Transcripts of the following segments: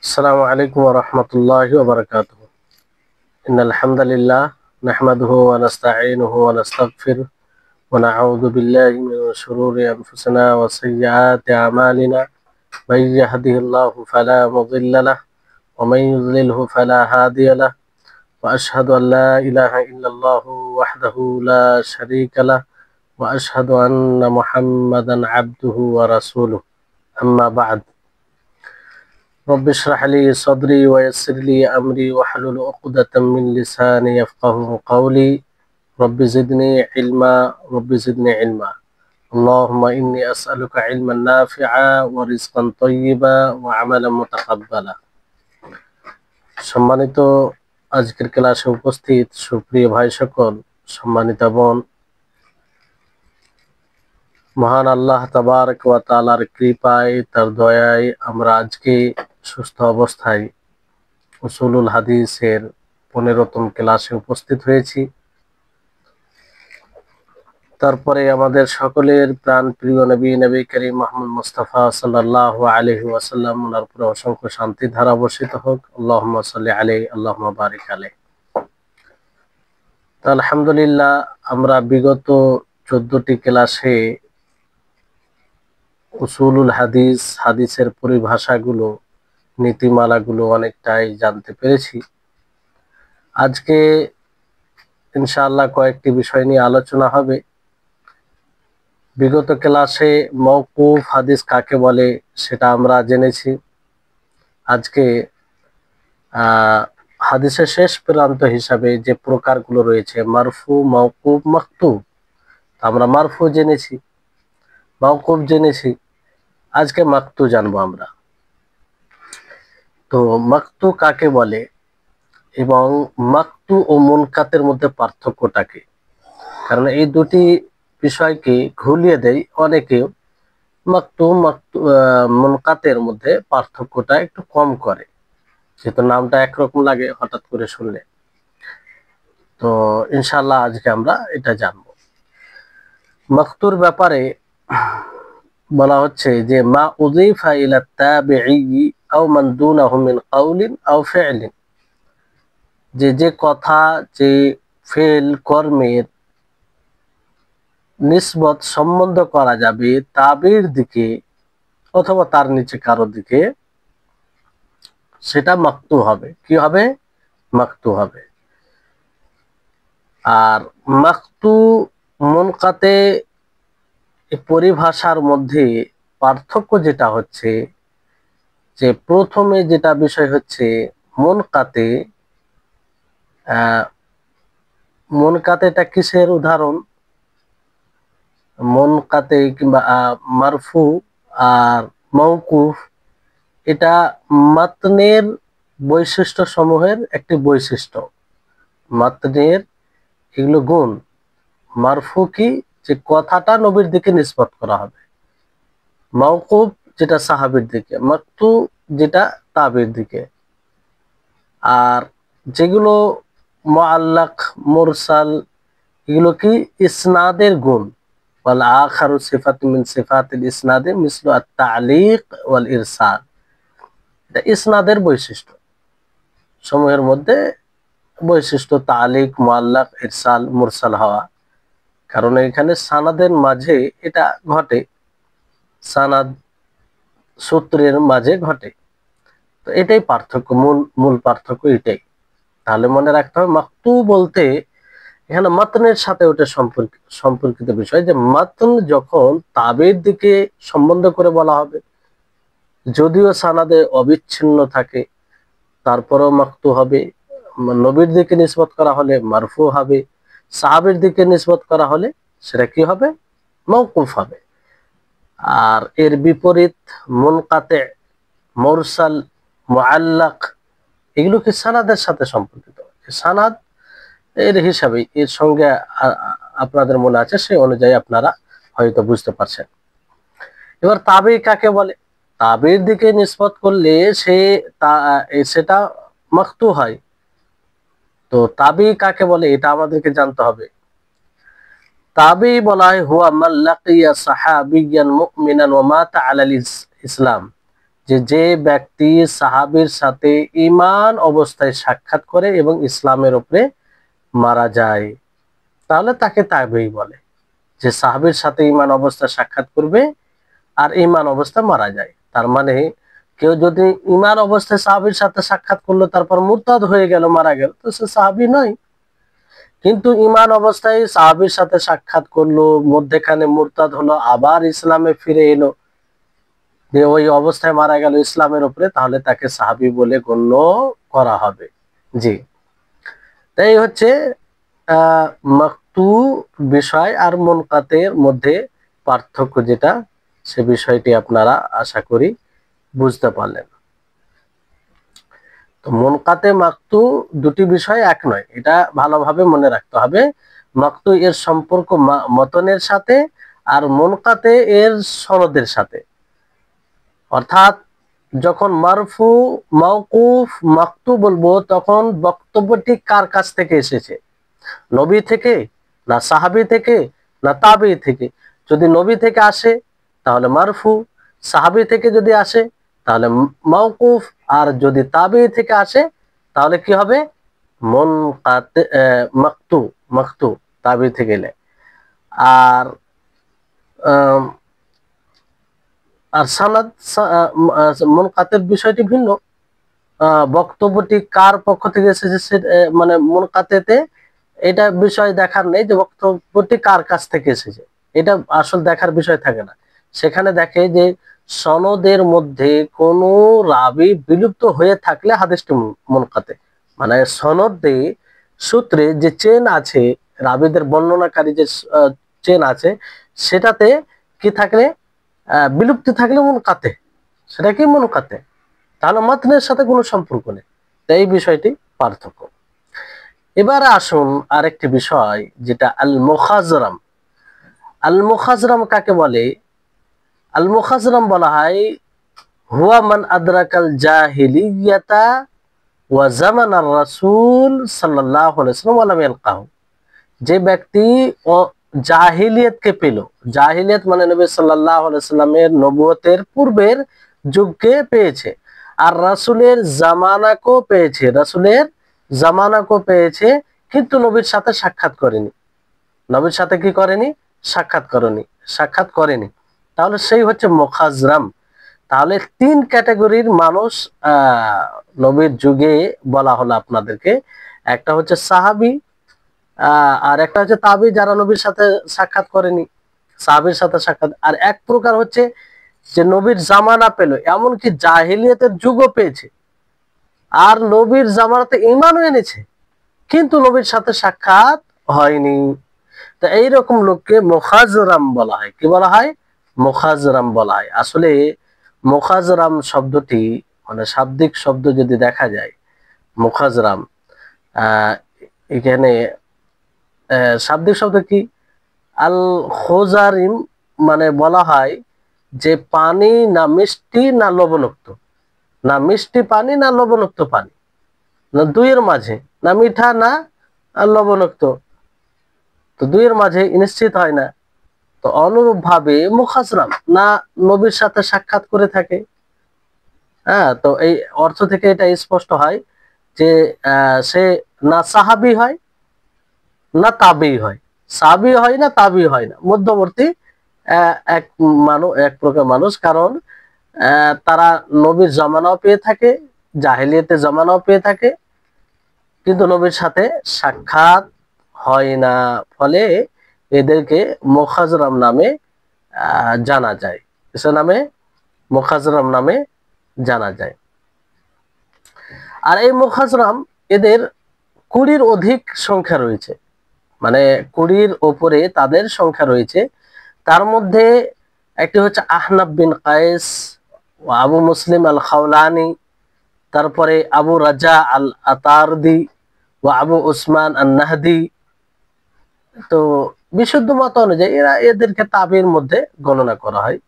السلام عليكم ورحمة الله وبركاته. إن الحمد لله نحمده ونستعينه ونستغفره ونعوذ بالله من شرور أنفسنا وسيئات أعمالنا. من يهده الله فلا مضل له ومن يضلله فلا هادي له، وأشهد أن لا إله إلا الله وحده لا شريك له، وأشهد أن محمدا عبده ورسوله. أما بعد، رب اشرح لي صدري ويسر لي أمري واحلل عقدة من لساني يفقهوا قولي. رب زدني علما، رب زدني علما. اللهم إني أسألك علما نافعا ورزقا طيبا وعملا متقبلا। সম্মানিত আজকের ক্লাসে উপস্থিত সুপ্রিয় ভাই সকল, সম্মানিত বোন, মহান আল্লাহ তাবারক ওয়া তাআলার কৃপায়, তার দয়ায় আমরা আজকে সুস্থ অবস্থায় উসুলুল হাদিসের 15তম ক্লাসে উপস্থিত হয়েছি। তারপরে আমাদের সকলের প্রাণ প্রিয় নবী করিম মুহাম্মদ মুস্তাফা সাল্লাল্লাহু আলাইহি ওয়াসাল্লাম ওনার উপরে অসংখ্য শান্তি ধারা বর্ষিত হোক। আল্লাহুম্মা সাল্লি আলাইহি, আল্লাহুম্মা বারিক আলাইহি। তো আলহামদুলিল্লাহ, আমরা বিগত 14টি ক্লাসে উসুলুল হাদিস, হাদিসের পরিভাষাগুলো, নীতিমালাগুলো অনেকটাই জানতে পেরেছি। আজকে ইনশাআল্লাহ কয়েকটি বিষয় নিয়ে আলোচনা হবে। বিগত ক্লাসে মওকুফ হাদিস কাকে বলে সেটা আমরা জেনেছি। আজকে হাদিসের শেষ প্রান্ত হিসাবে যে প্রকারগুলো রয়েছে, মারফু, মওকুফ, মাকতু। আমরা মারফু জেনেছি, মওকুফ জেনেছি, আজকে মাকতু জানবো আমরা। তো মাকতু কাকে বলে এবং মাকতু ও মুনকাতের মধ্যে পার্থক্যটা কি? কারণ এই দুটি বিষয়কে ঘুলিয়ে দেয় অনেকে। মুনকাতের মধ্যে পার্থক্যটা একটু কম করে, যেহেতু নামটা একরকম লাগে হঠাৎ করে শুনলে। তো ইনশাআল্লাহ আজকে আমরা এটা জানবো। মাকতুর ব্যাপারে বলা হচ্ছে যে মা উযিফা ইলা তাবিঈ আও মান দুনাহু মিন কাউলিন আও ফি'লিন, যে কথা, যে ফেল, কর্মের নিসবত, সম্বন্ধ করা যাবে তাবির দিকে অথবা তার নিচে কারো দিকে, সেটা মাকতু হবে। কি হবে? মাকতু হবে। আর মাকতু, মুনকাতে পরিভাষার মধ্যে পার্থক্য যেটা হচ্ছে যে প্রথমে যেটা বিষয় হচ্ছে মুনকাতে, মুনকাতেটা কিসের উদাহরণ? মুনকাতে কিংবা মারফু আর মওকুফ, এটা মাতনের বৈশিষ্ট্য সমূহের একটি বৈশিষ্ট্য। মাতনের এগুলো গুণ। মারফু কি? যে কথাটা নবীর দিকে নিসবত করা হবে। মওকুফ যেটা সাহাবীর দিকে, মাকতু যেটা তাবির দিকে। আর যেগুলো মুআল্লাক, মুরসাল, এগুলো কি? ইসনাদের গুণ। ওয়াল আখারু সিফাতুম মিন সিফাতিল ইসনাদে মিসলু আত-তা'লিক ওয়াল ইরসাল। এটা ইসনাদের বৈশিষ্ট্য সমূহের মধ্যে বৈশিষ্ট্য তালিক, মুআল্লাক, ইরসাল, মুরসাল হওয়া। কারণ এখানে সানাদের মাঝে এটা ঘটে, সানাদ সূত্রের মাঝে ঘটে। তো এটাই পার্থক্য, মূল পার্থক্য এটাই। তাহলে মনে রাখতে হবে মাকতু বলতে এখানে মাতনের সাথে ওটা সম্পর্কিত বিষয়, যে মাতন যখন তাবের দিকে সম্বন্ধ করে বলা হবে, যদিও সানাদে অবিচ্ছিন্ন থাকে, তারপরেও মাকতু হবে। নবীর দিকে নিসবত করা হলে মারফু হবে, সাহাবের দিকে নিসবত করা হলে সেটা কি হবে? মওকুফ হবে। আর এর বিপরীত মুনকাতে, মুরসাল, মুআল্লাক, এগুলো কি সানাদের সাথে সম্পর্কিত। সানাদ এর হিসাবে, এর সঙ্গে আপনাদের মনে আছে, সেই অনুযায়ী আপনারা হয়তো বুঝতে পারছেন। এবার তাবি কাকে বলে? তাবির দিকে নিসবত করলে সেটা মাকতু হয়। তো তাবি কাকে বলে এটা আমাদেরকে জানতে হবে। তাবি বলা হয় হুয়া মান লাকিয়া সাহাবিয়ান মুমিনান ওয়া মাতা আলাল ইসলাম, যে যে ব্যক্তি সাহাবীর সাথে ঈমান অবস্থায় সাক্ষাৎ করে এবং ইসলামের উপরে মারা যায়, তাহলে তাকে তাবেঈ বলে। যে সাহাবীর সাথে ঈমান অবস্থায় সাক্ষাৎ করবে আর ঈমান অবস্থা মারা যায়, তার মানে কেউ যদি ঈমান অবস্থায় সাহাবীর সাথে সাক্ষাৎ করলো তারপর মুরতাদ হয়ে গেল, মারা গেল, তো সে সাহাবী নয়। কিন্তু ঈমান অবস্থায় সাহাবীর সাথে সাক্ষাৎ করলো, মধ্যেখানে মুরতাদ হলো, আবার ইসলামে ফিরে এলো, যে ওই অবস্থায় মারা গেল ইসলামের উপরে, তাহলে তাকে সাহাবী বলে গণ্য করা হবে। জি, তাই হচ্ছে মাকতু বিষয় আর মুনকাতের মধ্যে পার্থক্য যেটা, সে বিষয়টি আপনারা আশা করি বুঝতে পারলেন। তো মুনকাতে মাকতু দুটি বিষয় এক নয়, এটা ভালোভাবে মনে রাখতে হবে। মাকতু এর সম্পর্ক মতনের সাথে, আর মুনকাতে এর সনদের সাথে। অর্থাৎ যখন মারফু, মাওকুফ, মাকতু বলবো, তখন বক্তব্যটি কার কাছ থেকে এসেছে, নবী থেকে না সাহাবী থেকে না তাবেঈ থেকে। যদি নবী থেকে আসে তাহলে মারফু, সাহাবী থেকে যদি আসে তাহলে মাওকুফ, আর যদি তাবেঈ থেকে আসে তাহলে কি হবে, মুনকাতে মাকতু, মাকতু তাবেঈ থেকে এলে। আর আর সানাদ, মুনকাতের বিষয়টি ভিন্ন। বক্তব্যটি কার পক্ষ থেকে এসেছে, মানে মুনকাতেতে এটা বিষয় দেখার নেই যে বক্তব্যটি কার কাছ থেকে এসেছে, এটা আসল দেখার বিষয় থাকে না। সেখানে দেখে যে সনদের মধ্যে কোনো রাবি বিলুপ্ত হয়ে থাকলে হাদিসটি মুনকাতে, মানে সনদে সূত্রে যে চেন আছে, রাবিদের বর্ণনাকারী যে চেন আছে, সেটাতে কি থাকলে বিলুপ্তি থাকলে মুনকাতে, সেটা কি মুনকাতে, তাহলে মাতনের সাথে কোনো সম্পর্ক নেই। এই বিষয়টি পার্থক্য। এবারে আসুন আরেকটি বিষয়, যেটা আল মুখাজরাম। আল মুখাজরাম কাকে বলে? আল মুখাজরাম বলা হয় হুয়া মান আদরাকাল জাহিলিয়াতা ওয়া জামানার রাসূল সাল্লাল্লাহু আলাইহি ওয়াসাল্লাম ওয়া লাম ইয়ালকাহু। যে ব্যক্তি জাহিলিয়াতকে পেল, জাহিলিয়াত মানে নবী সাল্লাল্লাহু আলাইহি ওয়াসাল্লামের নবুয়তের পূর্বের যুগকে পেয়েছে, আর রাসূলের জামানাকেও পেয়েছে, রাসূলের জামানাকেও পেয়েছে, কিন্তু নবীর সাথে সাক্ষাৎ করেনি। নবীর সাথে কি করেনি? সাক্ষাৎ করেনি। তাহলে সেই হচ্ছে মুখাজরাম। তাহলে তিন ক্যাটাগরির মানুষ নবীর যুগে বলা হলো আপনাদেরকে। একটা হচ্ছে সাহাবী, আর একটা হচ্ছে তাবেঈ, যারা নবীর সাথে সাক্ষাৎ করেনি, সাহাবীর সাথে সাক্ষাৎ। আর এক প্রকার হচ্ছে যে নবীর জামানা পেল, এমনকি জাহিলিয়াতের যুগও পেয়েছে, আর নবীর জামানাতে ঈমানও এনেছে, কিন্তু নবীর সাথে সাক্ষাৎ হয়নি। তো এইরকম লোককে মুখাজরাম বলা হয়। কি বলা হয়? মুখাজরাম বলা হয়। আসলে মুখাজরাম শব্দটি, মানে শাব্দিক শব্দ যদি দেখা যায়, মুখাজরাম এখানে শাব্দিক শব্দ কি? আল খোজারিম, মানে বলা হয় যে পানি না মিষ্টি না লবণাক্ত, না মিষ্টি পানি না লবণাক্ত পানি, না দুইয়ের মাঝে, না মিঠা না লবণাক্ত, তো দুইয়ের মাঝে নিশ্চিত হয় না। তো অনুরূপ ভাবে মুখাজরাম না নবীর সাথে সাক্ষাৎ করে থাকে। হ্যাঁ, তো এই অর্থ থেকে এটা স্পষ্ট হয় যে সে না সাহাবী হয় না তাবেঈ হয়, সাহাবী হয় না তাবেঈ হয় না, মধ্যবর্তী এক এক প্রকার মানুষ। কারণ তারা নবীর জামানাও পেয়ে থাকে, জাহেলিয়াতের জামানাও পেয়ে থাকে, কিন্তু নবীর সাথে সাক্ষাৎ হয় না, ফলে এদেরকে মুখাজরাম নামে জানা যায়। কিসের নামে? মুখাজরাম নামে জানা যায়। আর এই মুখাজরাম, এদের 20-র অধিক সংখ্যা রয়েছে, মানে 20-র উপরে তাদের সংখ্যা রয়েছে। তার মধ্যে একটি হচ্ছে আহনাব বিন কায়েস ও আবু মুসলিম আল খাওলানি, তারপরে আবু রাজা আল আতারদি ও আবু উসমান আল নাহদি। তো বিশুদ্ধ মত অনুযায়ী এদেরকে তাবেঈর মধ্যে গণনা করা হয়।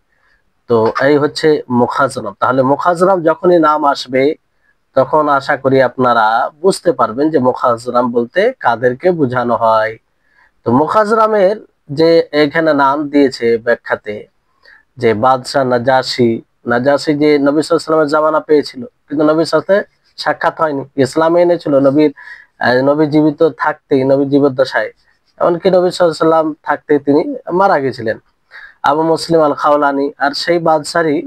তো এই হচ্ছে মুখাজরাম। তাহলে মুখাজরাম যখনই নাম আসবে, তখন আশা করি আপনারা বুঝতে পারবেন যে মুখাজরাম বলতে কাদেরকে বোঝানো হয়। তো মুখাজরামের যে এখানে নাম দিয়েছে ব্যাখ্যাতে, যে বাদশাহ নাজাশি নাজাসী যে নবী সাল্লাল্লাহু আলাইহি ওয়াসাল্লামের জামানা পেয়েছিল, কিন্তু নবীর সাথে সাক্ষাৎ হয়নি, ইসলাম এনেছিল নবী জীবিত থাকতেই, নবী জীবদ্দশায়, এমনকি নবী সাল্লাল্লাহু আলাইহি ওয়াসাল্লাম থাকতে তিনি মারা গেছিলেন। আবু মুসলিম আল খাওলানি, আর সেই বাদশারই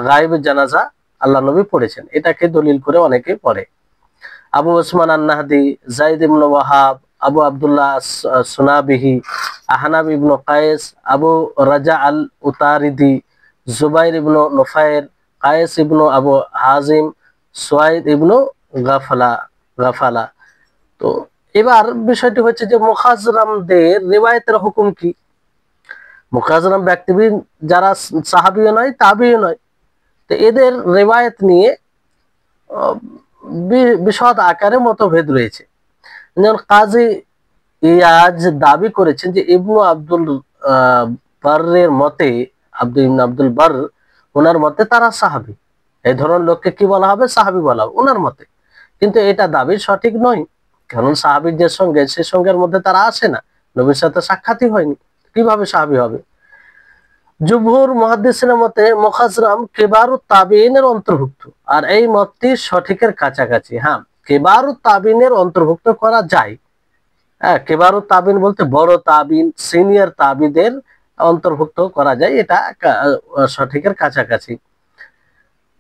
গায়েবের জানাজা আল্লাহ নবী পড়েছেন, এটাকে দলিল করে অনেকে পড়ে। আবু ওসমান আন-নাহদি, যায়েদ ইবনে ওয়াহাব, আবু আব্দুল্লাহ সুনাবিহি, আহনাব ইবনে কায়েস, আবু রাজা আল উতারিদি, জুবাইর ইবনে নুফাইর, কায়েস ইবনে আবু হাজিম, সুয়াইদ ইবনে গাফালা গাফালা। তো এবার বিষয়টি হচ্ছে যে মুখাজরামদের রিওয়ায়াতের হুকুম কি? মুখাজরাম ব্যক্তিবিদ যারা সাহাবীও নয়, তাবিও নয়, তো এদের রিওয়ায়াত নিয়ে বিশদ আকারে মতভেদ রয়েছে। যেমন কাজী ইয়াজ দাবি করেছেন যে ইবনু আব্দুল বারের মতে, আব্দুল বার, ওনার মতে তারা সাহাবী। এই ধরনের লোককে কি বলা হবে? সাহাবী বলা হবে ওনার মতে। কিন্তু এটা দাবি সঠিক নয়, কারণ সাহাবীর যে সঙ্গে, সে সঙ্গের মধ্যে তারা আসে না, নবীর সাথে সাক্ষাৎই হয়নি, কিভাবে সাহাবী হবে? জুমহুর মুহাদ্দিসিনের মতে মুখাজরাম কিবারুত তাবিঈনের অন্তর্ভুক্ত, আর এই মতটি সঠিকের কাছাকাছি। হ্যাঁ, কিবারুত তাবিঈনের অন্তর্ভুক্ত করা যায়। হ্যাঁ, কিবারুত তাবিঈন বলতে বড় তাবিঈন, সিনিয়র তাবিদের অন্তর্ভুক্ত করা যায়, এটা সঠিকের কাছাকাছি।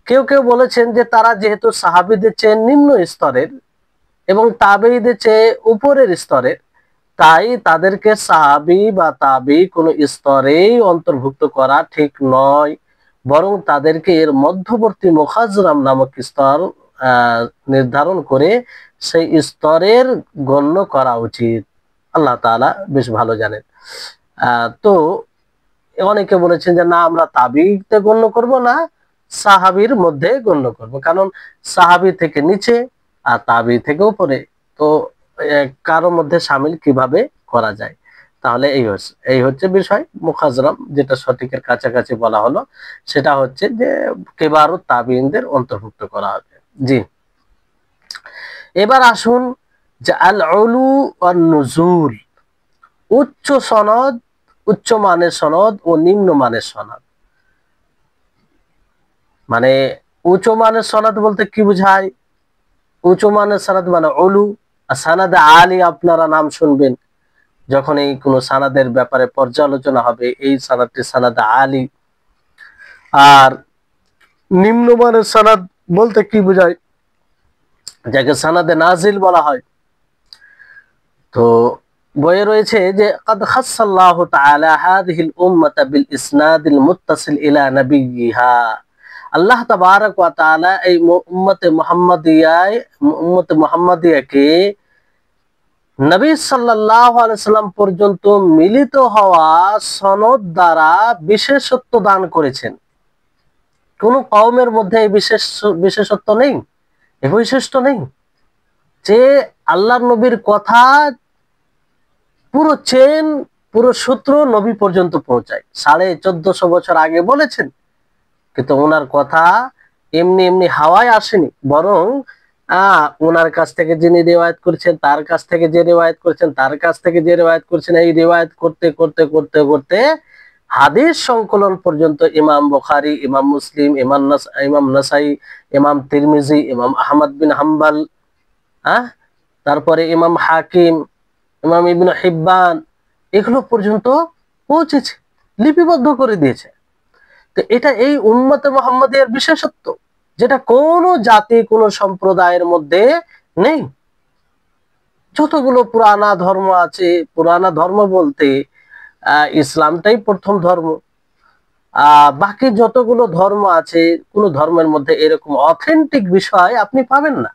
কেউ কেউ বলেছেন যে তারা যেহেতু সাহাবীদের চেয়ে নিম্ন স্তরের এবং তাবেঈদের চেয়ে উপরের স্তরের, তাই তাদেরকে সাহাবী বা তাবী কোনো স্তরেই অন্তর্ভুক্ত করা ঠিক নয়, বরং তাদেরকে এর মধ্যবর্তী মুখাজরাম নামক স্তর নির্ধারণ করে সেই স্তরের গণ্য করা উচিত। আল্লাহ তাআলা বেশ ভালো জানেন। তো অনেকে বলেছেন যে না, আমরা তাবিতে গণ্য করব না, সাহাবীর মধ্যে গণ্য করব, কারণ সাহাবী থেকে নিচে আর তাবী থেকে উপরে, তো কারোর মধ্যে শামিল কিভাবে করা যায়? তাহলে এই হচ্ছে বিষয়। মুখাজরাম যেটা সঠিকের কাছাকাছি বলা হলো, সেটা হচ্ছে যে কিবারুত তাবিঈনদের অন্তর্ভুক্ত করা হবে। জি, এবার আসুন যে আল উলু ওয়ান নুজুল, উচ্চ সনদ, উচ্চ মানের সনদ ও নিম্ন মানের সনদ। মানে উচ্চ মানের সনদ বলতে কি বোঝায়? উচ্চ মানের সনদ মানে উলু, আর সানাদে আলী আপনারা নাম শুনবেন যখন এই কোন সানাদের ব্যাপারে পর্যালোচনা হবে, এই সানাদটি সানাদে আলী। আর নিম্নমানের সানাদ বলতে কি বোঝায়? যাকে সানাদে নাজিল বলা হয়। তো বইয়ে রয়েছে যে قد خص الله تعالى هذه الأمة بالإسناد المتصل إلى نبيها, আল্লাহ তাবারক ওয়া তাআলা এই উম্মতে মুহাম্মাদিয়াকে নবী সাল্লাল্লাহু আলাইহি সাল্লাম পর্যন্ত মিলিত হওয়া সনদ দ্বারা বিশেষত্ব দান করেছেন। কোন কওমের মধ্যে এই বিশেষত্ব নেই, এই বৈশিষ্ট্য নেই যে আল্লাহর নবীর কথা পুরো চেন, পুরো সূত্র নবী পর্যন্ত পৌঁছায়। 1450 বছর আগে বলেছেন, কিন্তু ওনার কথা এমনি এমনি হাওয়ায় আসেনি, বরং ওনার কাছ থেকে যিনি রিওয়ায়াত করেছেন, তার কাছ থেকে যে রিওয়ায়াত করেছেন, তার কাছ থেকে যে রিওয়ায়াত করেছেন, এই রিওয়ায়াত করতে করতে করতে করতে হাদিস সংকলন পর্যন্ত ইমাম বুখারী, ইমাম মুসলিম, ইমাম নাসাই, ইমাম তিরমিজি, ইমাম আহমদ বিন হাম্বল, তারপরে ইমাম হাকিম, ইমাম ইবনে হিব্বান, এগুলো পর্যন্ত পৌঁছেছে, লিপিবদ্ধ করে দিয়েছে। তো এটা এই উম্মতে মুহাম্মাদিয়ার বিশেষত্ব, যেটা কোন জাতি, কোন সম্প্রদায়ের মধ্যে নেই। যতগুলো পুরানা ধর্ম আছে, পুরানা ধর্ম বলতে ইসলামটাই প্রথম ধর্ম, বাকি যতগুলো ধর্ম আছে, কোন ধর্মের মধ্যে এরকম অথেন্টিক বিষয় আপনি পাবেন না,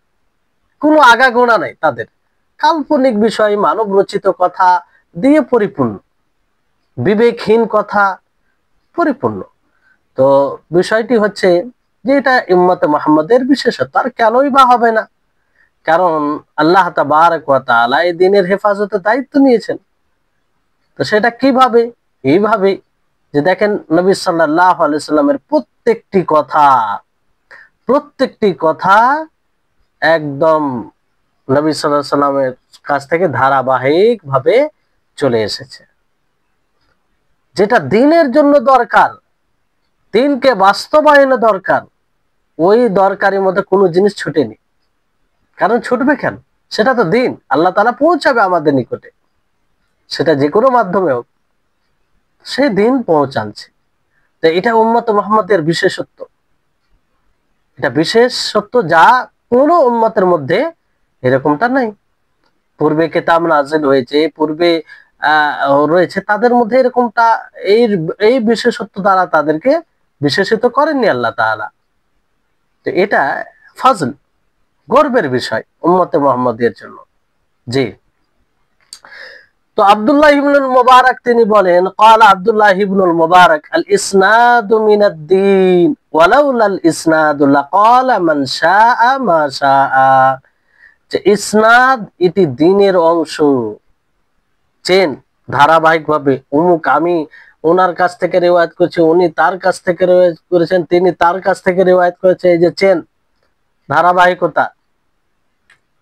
কোনো আগাগোড়া নাই তাদের, কাল্পনিক বিষয়, মানব রচিত কথা দিয়ে পরিপূর্ণ, বিবেকহীন কথা পরিপূর্ণ। তো বিষয়টি হচ্ছে যে এটা উম্মতে মুহাম্মাদের বিশেষত্ব, আর কেনই বা হবে না? কারণ আল্লাহ তাবারক ওয়া তাআলা এই দ্বীনের হেফাজতের দায়িত্ব নিয়েছেন। তো সেটা কিভাবে? এইভাবে যে দেখেন, নবী সাল্লাল্লাহু আলাইহি সাল্লামের প্রত্যেকটি কথা একদম নবী সাল্লাল্লাহু আলাইহি সাল্লামের কাছ থেকে ধারাবাহিক ভাবে চলে এসেছে। যেটা দ্বীনের জন্য দরকার, দিনকে বাস্তবায়নের দরকার, ওই দরকারের মধ্যে কোনো জিনিস ছুটেনি। কারণ ছুটবে কেন? সেটা তো দিন, আল্লাহ তাআলা পৌঁছাবে আমাদের নিকটে, সেটা যে কোনো মাধ্যমে হোক, সে দিন পৌঁছাচ্ছে। তো এটা উম্মত মুহাম্মাদের বিশেষত্ব, এটা বিশেষ সত্য যা কোনো উম্মতের মধ্যে এরকমটা নাই। পূর্বে কিতাব নাযিল হয়েছে, পূর্বে রয়েছে, তাদের মধ্যে এরকমটা, এই এই বিশেষত্ব দ্বারা তাদেরকে বিশেষিত করেননি আল্লাহ তাআলা। তো এটা ফজল, গর্বের বিষয় উম্মতে মুহাম্মাদের জন্য। জি। তো আব্দুল্লাহ ইবনুল মুবারক তিনি বলেন, ক্বালা আব্দুল্লাহ ইবনুল মুবারক, আল ইসনাদু মিনাদ-দীন ওয়ালাউলাল ইসনাদু লাকালা মান শাআ মা শাআ। যে ইসনাদ এটি দ্বীনের অংশ। চেন ধারাবাহিকভাবে, অমুক আমি ওনার কাছ থেকে রিওয়ায়াত করছি, উনি তার কাছ থেকে রিওয়ায়াত করেছেন, তিনি তার কাছ থেকে রিওয়ায়াত করেছে, এই যে চেন, ধারাবাহিকতা,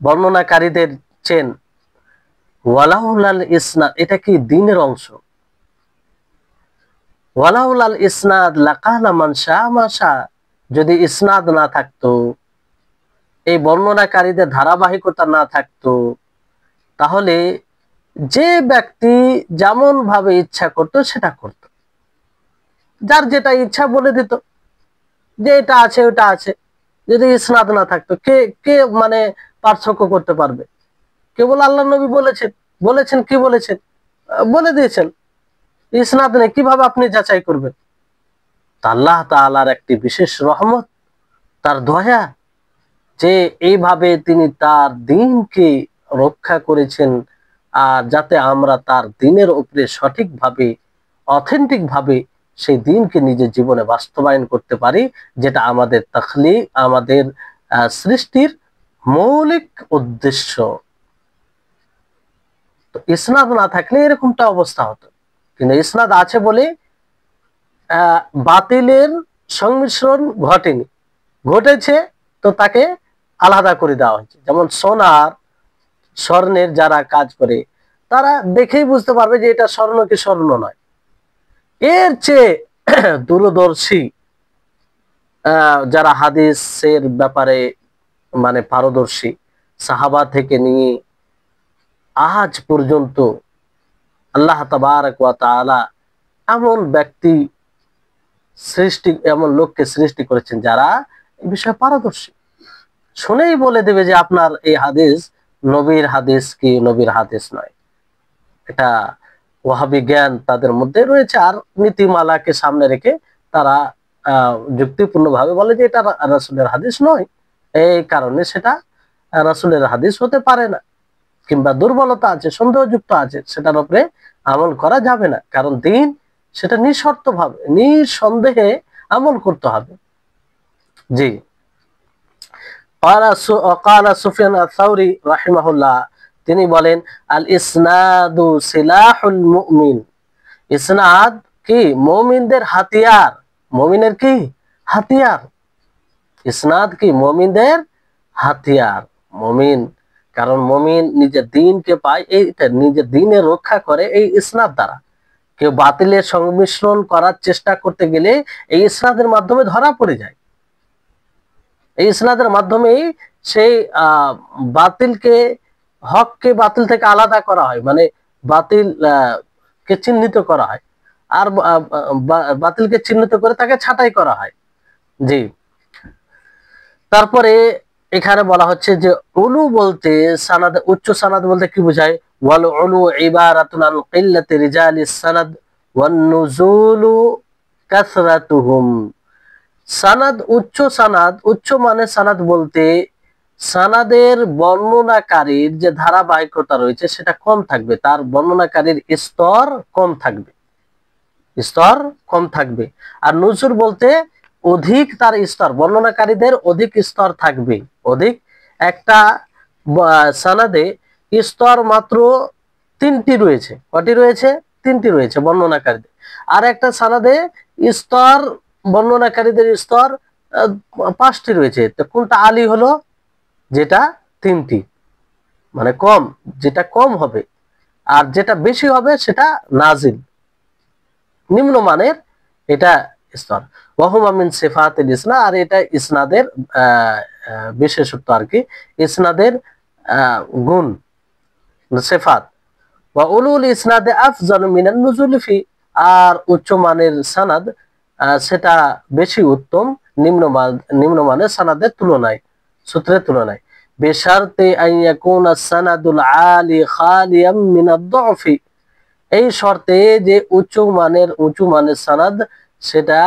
বর্ণনাকারীদের চেন। ওয়ালাউলাল ইসনাদ, এটা কি দ্বীনের অংশ। ওয়ালাউলাল ইসনাদ লাকালা মান শাআ মা শাআ, যদি ইসনাদ না থাকতো, এই বর্ণনাকারীদের ধারাবাহিকতা না থাকতো, তাহলে যে ব্যক্তি যেমন ভাবে ইচ্ছা করতো সেটা করত, যার যেটা ইচ্ছা বলে দিত যে এটা আছে ওটা আছে। যদি ইসনাদ না থাকতো, কে কে মানে পার্থক্য করতে পারবে? কেবল আল্লাহ নবী বলেছেন, বলেছেন কি বলেছেন বলে দিয়েছেন, ইসনাদ নেই, কিভাবে আপনি যাচাই করবেন? আল্লাহ তাআলার একটি বিশেষ রহমত, তার দয়া, যে এইভাবে তিনি তার দ্বীনকে রক্ষা করেছেন, আর যাতে আমরা তার দ্বীনের উপরে সঠিকভাবে, অথেন্টিক ভাবে সেই দ্বীনকে নিজের জীবনে বাস্তবায়ন করতে পারি, যেটা আমাদের তাখলিক, আমাদের সৃষ্টির মৌলিক উদ্দেশ্য। তো ইসনাদ না থাকলে এরকমটা অবস্থা হতো, কিন্তু ইসনাদ আছে বলে বাতিলের সংমিশ্রণ ঘটেনি, ঘটেছে তো তাকে আলাদা করে দেওয়া হয়েছে। যেমন স্বর্ণের যারা কাজ করে, তারা দেখেই বুঝতে পারবে যে এটা স্বর্ণ কি স্বর্ণ নয়। এর চেয়ে দূরদর্শী যারা হাদিসের ব্যাপারে মানে পারদর্শী, সাহাবা থেকে নিয়ে আজ পর্যন্ত আল্লাহ তাবারক ওয়া তাআলা এমন ব্যক্তি সৃষ্টি, এমন লোককে সৃষ্টি করেছেন যারা এই বিষয়ে পারদর্শী, শুনেই বলে দেবে যে আপনার এই হাদিস নবীর হাদিস কি নবীর হাদিস নয়। এটা ওয়াহাবি জ্ঞান তাদের মধ্যে রয়েছে, আর নীতিমালাকে সামনে রেখে তারা যুক্তিপূর্ণ ভাবে বলে যে এটা রাসূলের হাদিস নয়, এই কারণে সেটা রাসূলের হাদিস হতে পারে না, কিংবা দুর্বলতা আছে, সন্দেহযুক্ত আছে, সেটার উপরে আমল করা যাবে না। কারণ দ্বীন সেটা নিঃশর্ত ভাবে, নিঃসন্দেহে আমল করতে হবে। জি। ক্বালা সুফিয়ান আস-সাউরি রাহিমাহুল্লাহ, তিনি বলেন, আল ইসনাদু সিলাহুল মুমিন, ইসনাদ কি মুমিনদের হাতিয়ার। মুমিনের কি হাতিয়ার? ইসনাদ কি মুমিনদের হাতিয়ার। মুমিন, কারণ মুমিন নিজের দ্বীনকে পায়, এইটা নিজের দ্বীনের রক্ষা করে এই ইসনাদ দ্বারা। কেউ বাতিলের সংমিশ্রণ করার চেষ্টা করতে গেলে এই ইসনাদের মাধ্যমে ধরা পড়ে যায়। এই ইসনাদের মাধ্যমেই সেই বাতিলকে, হককে বাতিল থেকে আলাদা করা হয়, মানে বাতিল কে চিহ্নিত করা হয়, আর বাতিলকে চিহ্নিত করে তাকে ছাঁটাই করা হয়। জি। তারপরে এখানে বলা হচ্ছে যে উলু বলতে, সানাদ, উচ্চ সানাদ বলতে কি বোঝায়? ওয়াল উলু ইবারাতুন আন কিল্লাতি রিজালিস সানাদ ওয়ান নুজুলু কাসরাতুহুম। সানাদ, উচ্চ সানাদ, উচ্চ মানে সানাদ বলতে সানাদের বর্ণনাকারীর যে ধারাবাহিকতা রয়েছে সেটা কম থাকবে, তার বর্ণনাকারীর স্তর কম থাকবে, স্তর কম থাকবে। আর নুজুর বলতে অধিক তার স্তর, বর্ণনাকারীদের অধিক স্তর থাকবে, অধিক। একটা সানাদে স্তর মাত্র 3টি রয়েছে, কটি রয়েছে? 3টি রয়েছে বর্ণনাকারীদের। আর একটা সানাদে স্তর, বর্ণনাকারীদের স্তর 5টি রয়েছে। তো কোনটা আলী হলো? যেটা 3টি, মানে কম, যেটা কম হবে, আর যেটা বেশি হবে সেটা নাজিল, নিম্নমানের। এটা স্তর। ওয়াহুমা মিন সিফাতিল ইসনাদ, আর এটা ইসনাদের বিশেষত্ব আর কি, ইসনাদের গুণ, সিফাত। ওয়া উলুল ইসনাদে আফজালু মিনান নুজুলি ফি, আর উচ্চ মানের সানাদ সেটা বেশি উত্তম নিম্নমানের সানাদের তুলনায়, সূত্রের তুলনায়। বিশারতি আন ইয়াকুনা সানাদুল আলি খালিয়াম মিনাদ দুফি, এই শর্তে যে উঁচু মানের সানাদ সেটা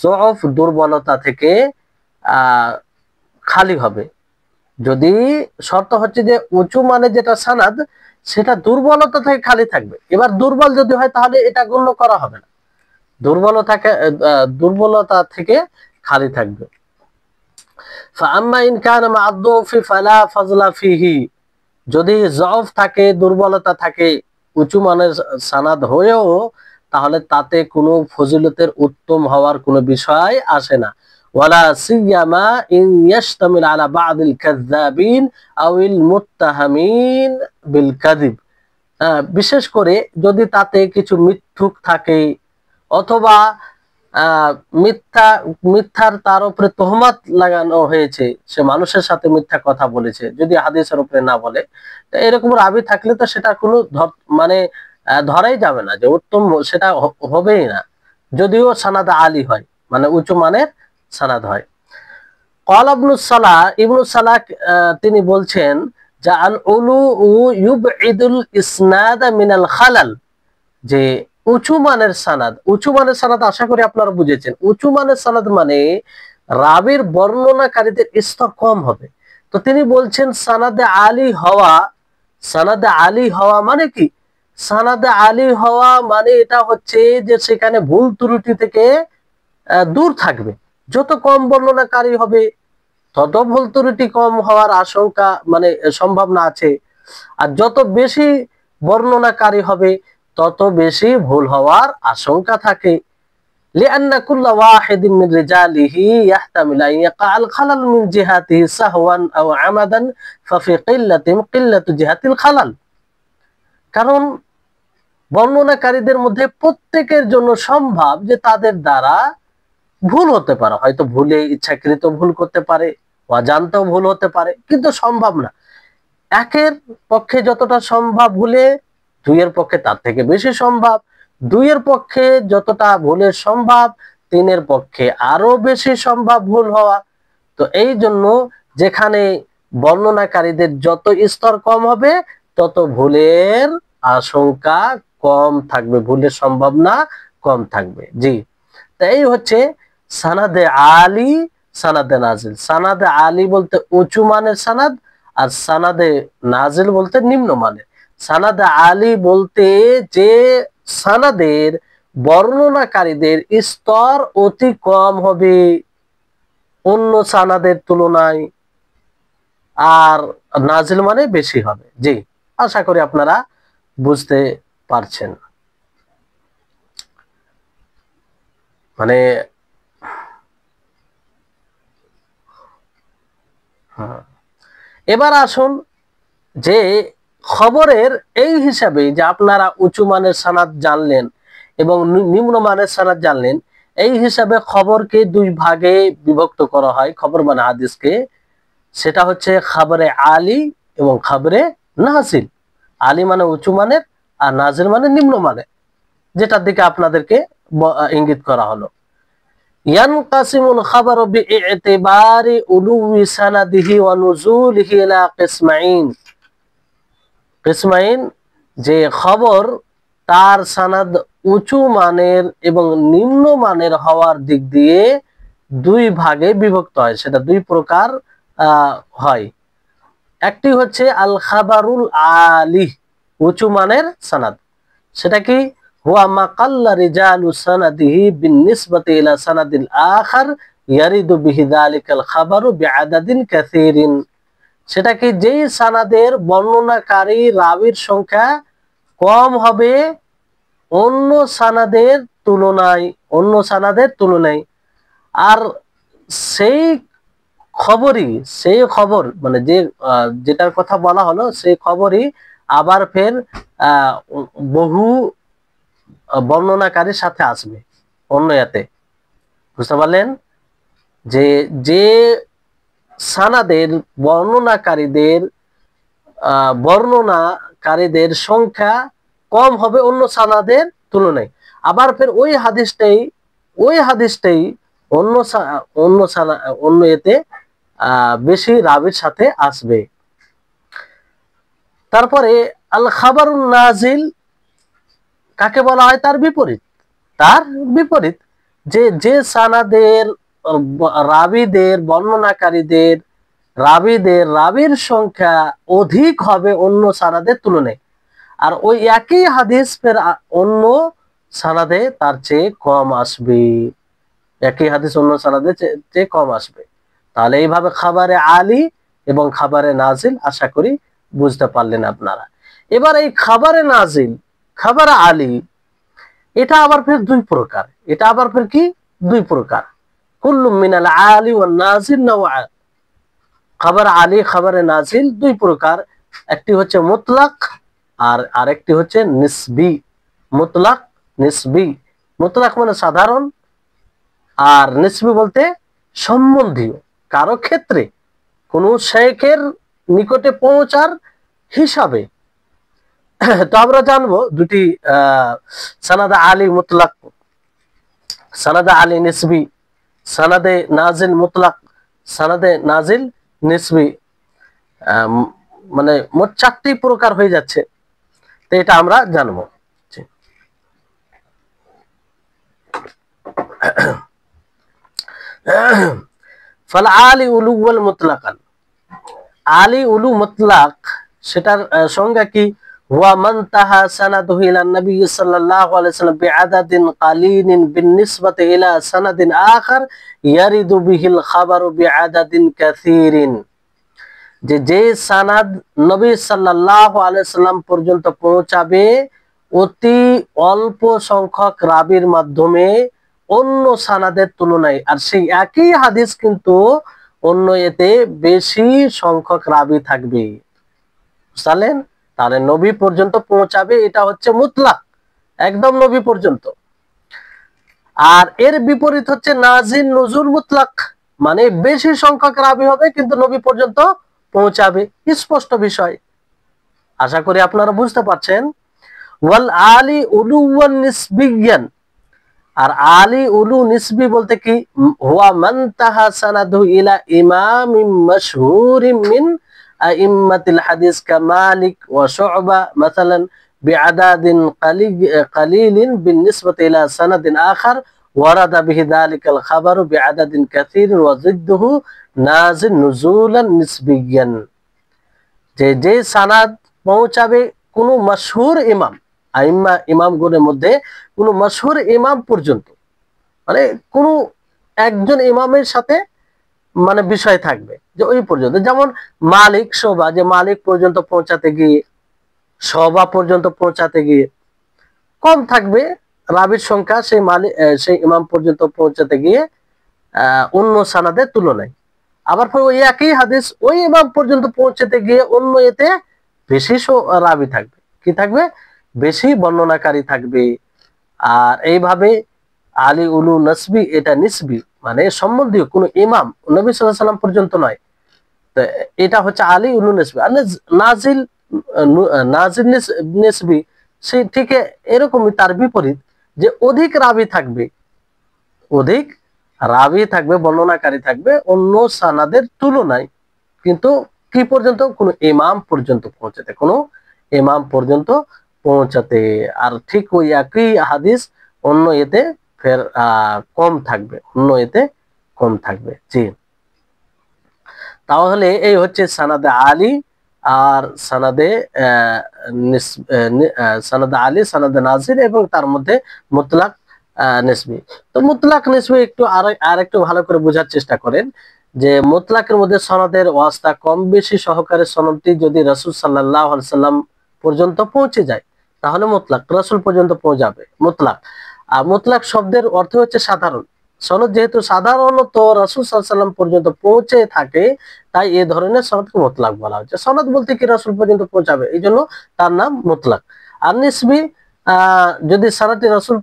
যফ দুর্বলতা থেকে খালি হবে। যদি শর্ত হচ্ছে যে উঁচু মানের যেটা সানাদ সেটা দুর্বলতা থেকে খালি থাকবে। এবার দুর্বল যদি হয় তাহলে এটা গণ্য করা হবে না, দুর্বলতা থেকে খালি থাকবে। ফাআম্মা ইন কানা মা'আদ দুফি ফালা ফাজলা ফিহি, যদি যফ থাকে, দুর্বলতা থাকে উঁচু মানের সানাদ হয়েও, তাহলে তাতে কোনো ফজিলতের উত্তম হওয়ার কোনো বিষয় আসে না। ওয়ালা সিয়ামা ইন ইয়াশতামিল আলা বা'দিল কাযযাবিন আউল মুত্তাহামিন বিল কাযিব, বিশেষ করে যদি তাতে কিছু মিথ্যুক থাকে অথবা মিথ্যার তার উপরে তহমাত লাগানো হয়েছে, সে মানুষের সাথে মিথ্যা কথা বলেছে, যদি হাদিসের উপরে না বলে, এরকম রাবি থাকলে তো সেটা কোনো মানে ধরাই যাবে না যে উত্তম, সেটা হবেই না, যদিও সানাদ আলী হয়, মানে উঁচু মানের সানাদ হয়। ক্বালা ইবনুস সালাহ তিনি বলছেন যে আল উলু ইউবঈদুল ইসনাদ মিনাল খালাল, যে উঁচু মানের সানাদ আশা করি আপনারা বুঝেছেন। উঁচু মানের সানাদ মানে রাবির বর্ণনাকারীদের স্তর কম হবে। তো তিনি বলছেন সানাদে আলী হওয়া মানে কি? সানাদে আলী হওয়া মানে এটা হচ্ছে যে সেখানে ভুল ত্রুটি থেকে দূর থাকবে। যত কম বর্ণনাকারী হবে তত ভুল ত্রুটি কম হওয়ার আশঙ্কা, মানে সম্ভাবনা আছে। আর যত বেশি বর্ণনাকারী হবে তত বেশি ভুল হওয়ার আশঙ্কা থাকে। লিআন্না কুল্লা ওয়াহিদিন মিন রিজালিহি ইয়াহতামিলু আন ইয়াকাল খালাল মিন জিহাতিহি সাহওয়ান আও আমাদান ফাফি কিল্লাতু জিহাতিল খালাল, কারণ বর্ণনাকারীদের মধ্যে প্রত্যেকের জন্য সম্ভব যে তাদের দ্বারা ভুল হতে পারে, হয়তো ভুলে ইচ্ছাকৃত ভুল করতে পারে, অজান্তেও ভুল হতে পারে, কিন্তু সম্ভব না। একের পক্ষে যতটা সম্ভব ভুলে, দুইয়ের পক্ষে তার থেকে বেশি সম্ভব, দুইয়ের পক্ষে যতটা ভুলের সম্ভব, তিনের পক্ষে আরো বেশি সম্ভব ভুল হওয়া। তো এই জন্য যেখানে বর্ণনাকারীদের যত স্তর কম হবে তত ভুলের আশঙ্কা কম থাকবে, ভুলের সম্ভাবনা কম থাকবে। জি, তাই হচ্ছে সানাদে আলী, সানাদে নাজিল। সানাদে আলী বলতে উঁচু মানের সানাদ, আর সানাদে নাজিল বলতে নিম্ন মানের। সানাদে আলী বলতে যে সানাদের বর্ণনাকারীদের স্তর অতি কম হবে অন্য সানাদের তুলনায়, আর নাজিল মানে বেশি হবে। জি, আশা করি আপনারা বুঝতে পারছেন। মানে এবার আসুন যে খবরের এই হিসাবে যে আপনারা উঁচু মানের সানাদ জানলেন এবং নিম্ন মানের সানাদ জানলেন, এই হিসাবে খবরকে দুই ভাগে বিভক্ত করা হয়, খবর মানে হাদিসকে। সেটা হচ্ছে খবরে আলী এবং খবরে নাজিল। আলী মানে উঁচু মানের, আর নাজিল মানে নিম্ন মানের, যেটার দিকে আপনাদেরকে ইঙ্গিত করা হলো। ইয়ানকাসিমুল খাবারু বিইতিবারি উলুই সানাদিহি ওয়া নুজুলিহি ইলা কিসমাইন, যে খবর তার সানাদ উঁচু মানের এবং নিম্ন মানের হওয়ার দিক দিয়ে দুই ভাগে বিভক্ত হয়। সেটা দুই প্রকার হয়। একটি হচ্ছে আল খাবারুল আলী, উঁচু মানের সানাদ। সেটা কি? হুয়া মা কাল্লা রিজালু সানাদিহি বিনিসবাতি ইলা সানাদিল আখার ইয়ারিদু বিহি যালিকাল খাবারু বিআদাদিন কাসীরিন। সেটা কি? যেই সানাদের বর্ণনাকারী রাবির সংখ্যা কম হবে অন্য সানাদের তুলনায়, আর সেই খবর মানে যেটার কথা বলা হলো সেই খবরই আবার ফের বহু বর্ণনাকারীর সাথে আসবে অন্য এতে। বুঝতে পারলেন? যে যে সানাদের বর্ণনাকারীদের সংখ্যা কম হবে অন্য সানাদের তুলনায়। আবার ফের ওই হাদিসটাই অন্য এতে বেশি রাবির সাথে আসবে। তারপরে আল খাবারুন নাজিল কাকে বলা হয়? তার বিপরীত যে যে সানাদের বর্ণনাকারীদের রাবির সংখ্যা অধিক হবে অন্য সানাদের তুলনায়, আর ওই একই হাদিস ফের অন্য সানাদে তার চেয়ে কম আসবে, একই হাদিস অন্য সানাদে চেয়ে কম আসবে। তাহলে এইভাবে খাবারে আলী এবং খাবারে নাজিল আশা করি বুঝতে পারলেন আপনারা। এবার এই খাবারে নাজিল, খাবার আলী, এটা আবার ফের দুই প্রকার। কুল্লু মিনাল আলী ওয়ান নাজিল নাওয়া। খাবার আলী খাবারে নাজিল দুই প্রকার, একটি হচ্ছে মুতলাক আর আরেকটি হচ্ছে নিসবি। মুতলাক মানে সাধারণ, আর নিসবি বলতে সম্বন্ধীয়, কারো ক্ষেত্রে কোন শেখের নিকটে পৌঁছার হিসাবে। তো আমরা জানবো দুটি সানাদে আলী মুতলাক, সানাদে আলী নিসবি, সানাদে নাজিল মুতলাক, সানাদে নাজিল নিসবি, মানে মোট 4টি প্রকার হয়ে যাচ্ছে। তো এটা আমরা জানবো। ফাল আলী উলু ওয়াল মুতলাকান, আলী উলু মুতলাক সেটার সংজ্ঞা কি? ওয়া মান তাহা সানাদুহু ইলা নবী সাল্লাল্লাহু আলাইহি ওয়াসাল্লাম বিআদাদিন কালিলিন বিনিসবাতি ইলা সানাদিন আখার ইয়ারিদু বিহিল খাবারু বিআদাদিন কাসীরিন। যে সানাদ নবী সাল্লাল্লাহু আলাইহি ওয়াসাল্লাম পর্যন্ত পৌঁছাবে অতি অল্প সংখ্যক রাবির মাধ্যমে অন্য সানাদের তুলনায়, আর সেই একই হাদিস কিন্তু অন্য এতে বেশি সংখ্যক রাবি থাকবে। বুঝলেন? তাহলে নবী পর্যন্ত পৌঁছাবে, এটা হচ্ছে মুতলাক, একদম নবী পর্যন্ত। আর এর বিপরীত হচ্ছে নাজিল নুজুল মুতলাক, মানে বেশি সংখ্যক রাবি হবে কিন্তু নবী পর্যন্ত পৌঁছাবে। স্পষ্ট বিষয়, আশা করি আপনারা বুঝতে পারছেন। ওয়াল আলী উলুওয়ান নিসবিয়ান, আর আলী উলু নিসবি বলতে কি? হুয়া মান তাহা সানাদু ইলা ইমামিম মাশহুরিম মিন আইম্মাতিল হাদিস কা মালিক ওয়া শু'বা মাসালান বিআদাদিন কালিলিন বিনিসবাতি ইলা সানাদিন আখার ওয়ারাদা বিহি যালিকাল খাবারু বিআদাদিন কাসীরিন ওয়া জিদ্দুহু নাজিল নুজুলান নিসবিয়ান। যে সানাদ পৌঁছাবে কোন মাশহুর ইমাম, ইমামগণের মধ্যে কোন মাশহুর ইমাম পর্যন্ত, মানে কোন একজন ইমামের সাথে মানে বিষয় থাকবে যে ওই পর্যন্ত, যেমন মালিক শোভা, যে মালিক পর্যন্ত পৌঁছাতে গিয়ে কম থাকবে রাবির সংখ্যা সেই ইমাম পর্যন্ত পৌঁছাতে গিয়ে অন্য সানাদের তুলনায়। আবার ওই একই হাদিস ওই ইমাম পর্যন্ত পৌঁছাতে গিয়ে অন্য এতে বেশি রাবি থাকবে, কি থাকবে? বেশি বর্ণনাকারী থাকবে। আর এইভাবে আলী উলু নসবি, এটা নিসবি মানে সম্বন্ধীয় কোন ইমাম, নবী সাল্লাল্লাহু আলাইহি ওয়াসাল্লাম পর্যন্ত নয়। তো এটা হচ্ছে আলী উলু নসবি। আর নাজিল নিসবি সেই ঠিক এরকমই, তার বিপরীত, যে অধিক রাবি থাকবে, বর্ণনাকারী থাকবে অন্য সানাদের তুলনায়, কিন্তু কি পর্যন্ত? কোনো ইমাম পর্যন্ত পৌঁছাতে। আর ঠিক ওই একই হাদিস অন্য এতে ফের কম থাকবে। জি, তাহলে এই হচ্ছে সানাদে আলী আর সানাদে সানাদে নাজিল এবং তার মধ্যে মুতলাক নিসবি। তো মুতলাক নিসবি একটু আরেকটু ভালো করে বোঝার চেষ্টা করেন, যে মুতলাকের মধ্যে সনদের ওয়াস্তা কম বেশি সহকারে সনদটি যদি রাসূল সাল্লাল্লাহু আলাইহি সাল্লাম পর্যন্ত পৌঁছে যায় তাহলে মুতলাক, রাসূল পর্যন্ত পৌঁছাবে মুতলাক। আর মুতলাক শব্দের অর্থ হচ্ছে সাধারণ। সনদ যেহেতু সাধারণত রাসূল সাল্লাল্লাহু আলাইহি সাল্লাম পর্যন্ত পৌঁছে থাকে, তাই এই ধরনের সনদকে মুতলাক বলা হচ্ছে। সনদ বলতে কি রাসূল পর্যন্ত পৌঁছাবে, এই জন্য তার নাম মুতলাক। আর নিসবি যদি সানাদটি রাসূল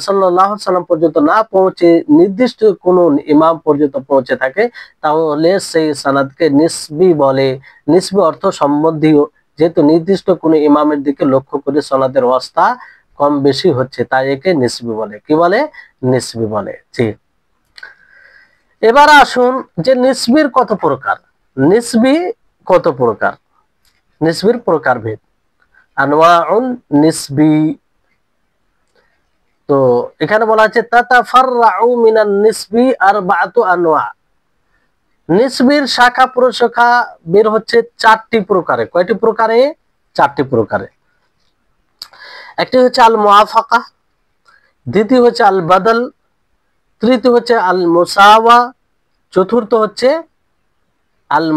সাল্লাল্লাহু আলাইহি সাল্লাম পর্যন্ত না পৌঁছে নির্দিষ্ট কোন ইমাম পর্যন্ত পৌঁছে থাকে, তাহলে সেই সানাদকে নিসবি বলে। নিসবি অর্থ সম্বন্ধীয়, যেহেতু নির্দিষ্ট কোন ইমামের দিকে লক্ষ্য করে সনাদের অবস্থা কম বেশি হচ্ছে, তাই একে নিসবি বলে। কি বলে? নিসবি বলে। জি। এবার আসুন যে নিসবির কত প্রকার। নিসবি কত প্রকার? নিসবির প্রকারভেদ। আনওয়াউন নিসবি। তো এখানে বলা আছে তাতাফাররাউ মিনান নিসবি আরবাআতু আনওয়া। নিসবির শাখা প্রশাখা বের হচ্ছে 4টি প্রকারে। কয়টি প্রকারে? 4টি প্রকারে। একটি হচ্ছে আল মুআফাকা, দ্বিতীয় হচ্ছে আল বাদল, তৃতীয় হচ্ছে আল মুসাওয়া, চতুর্থ হচ্ছে আল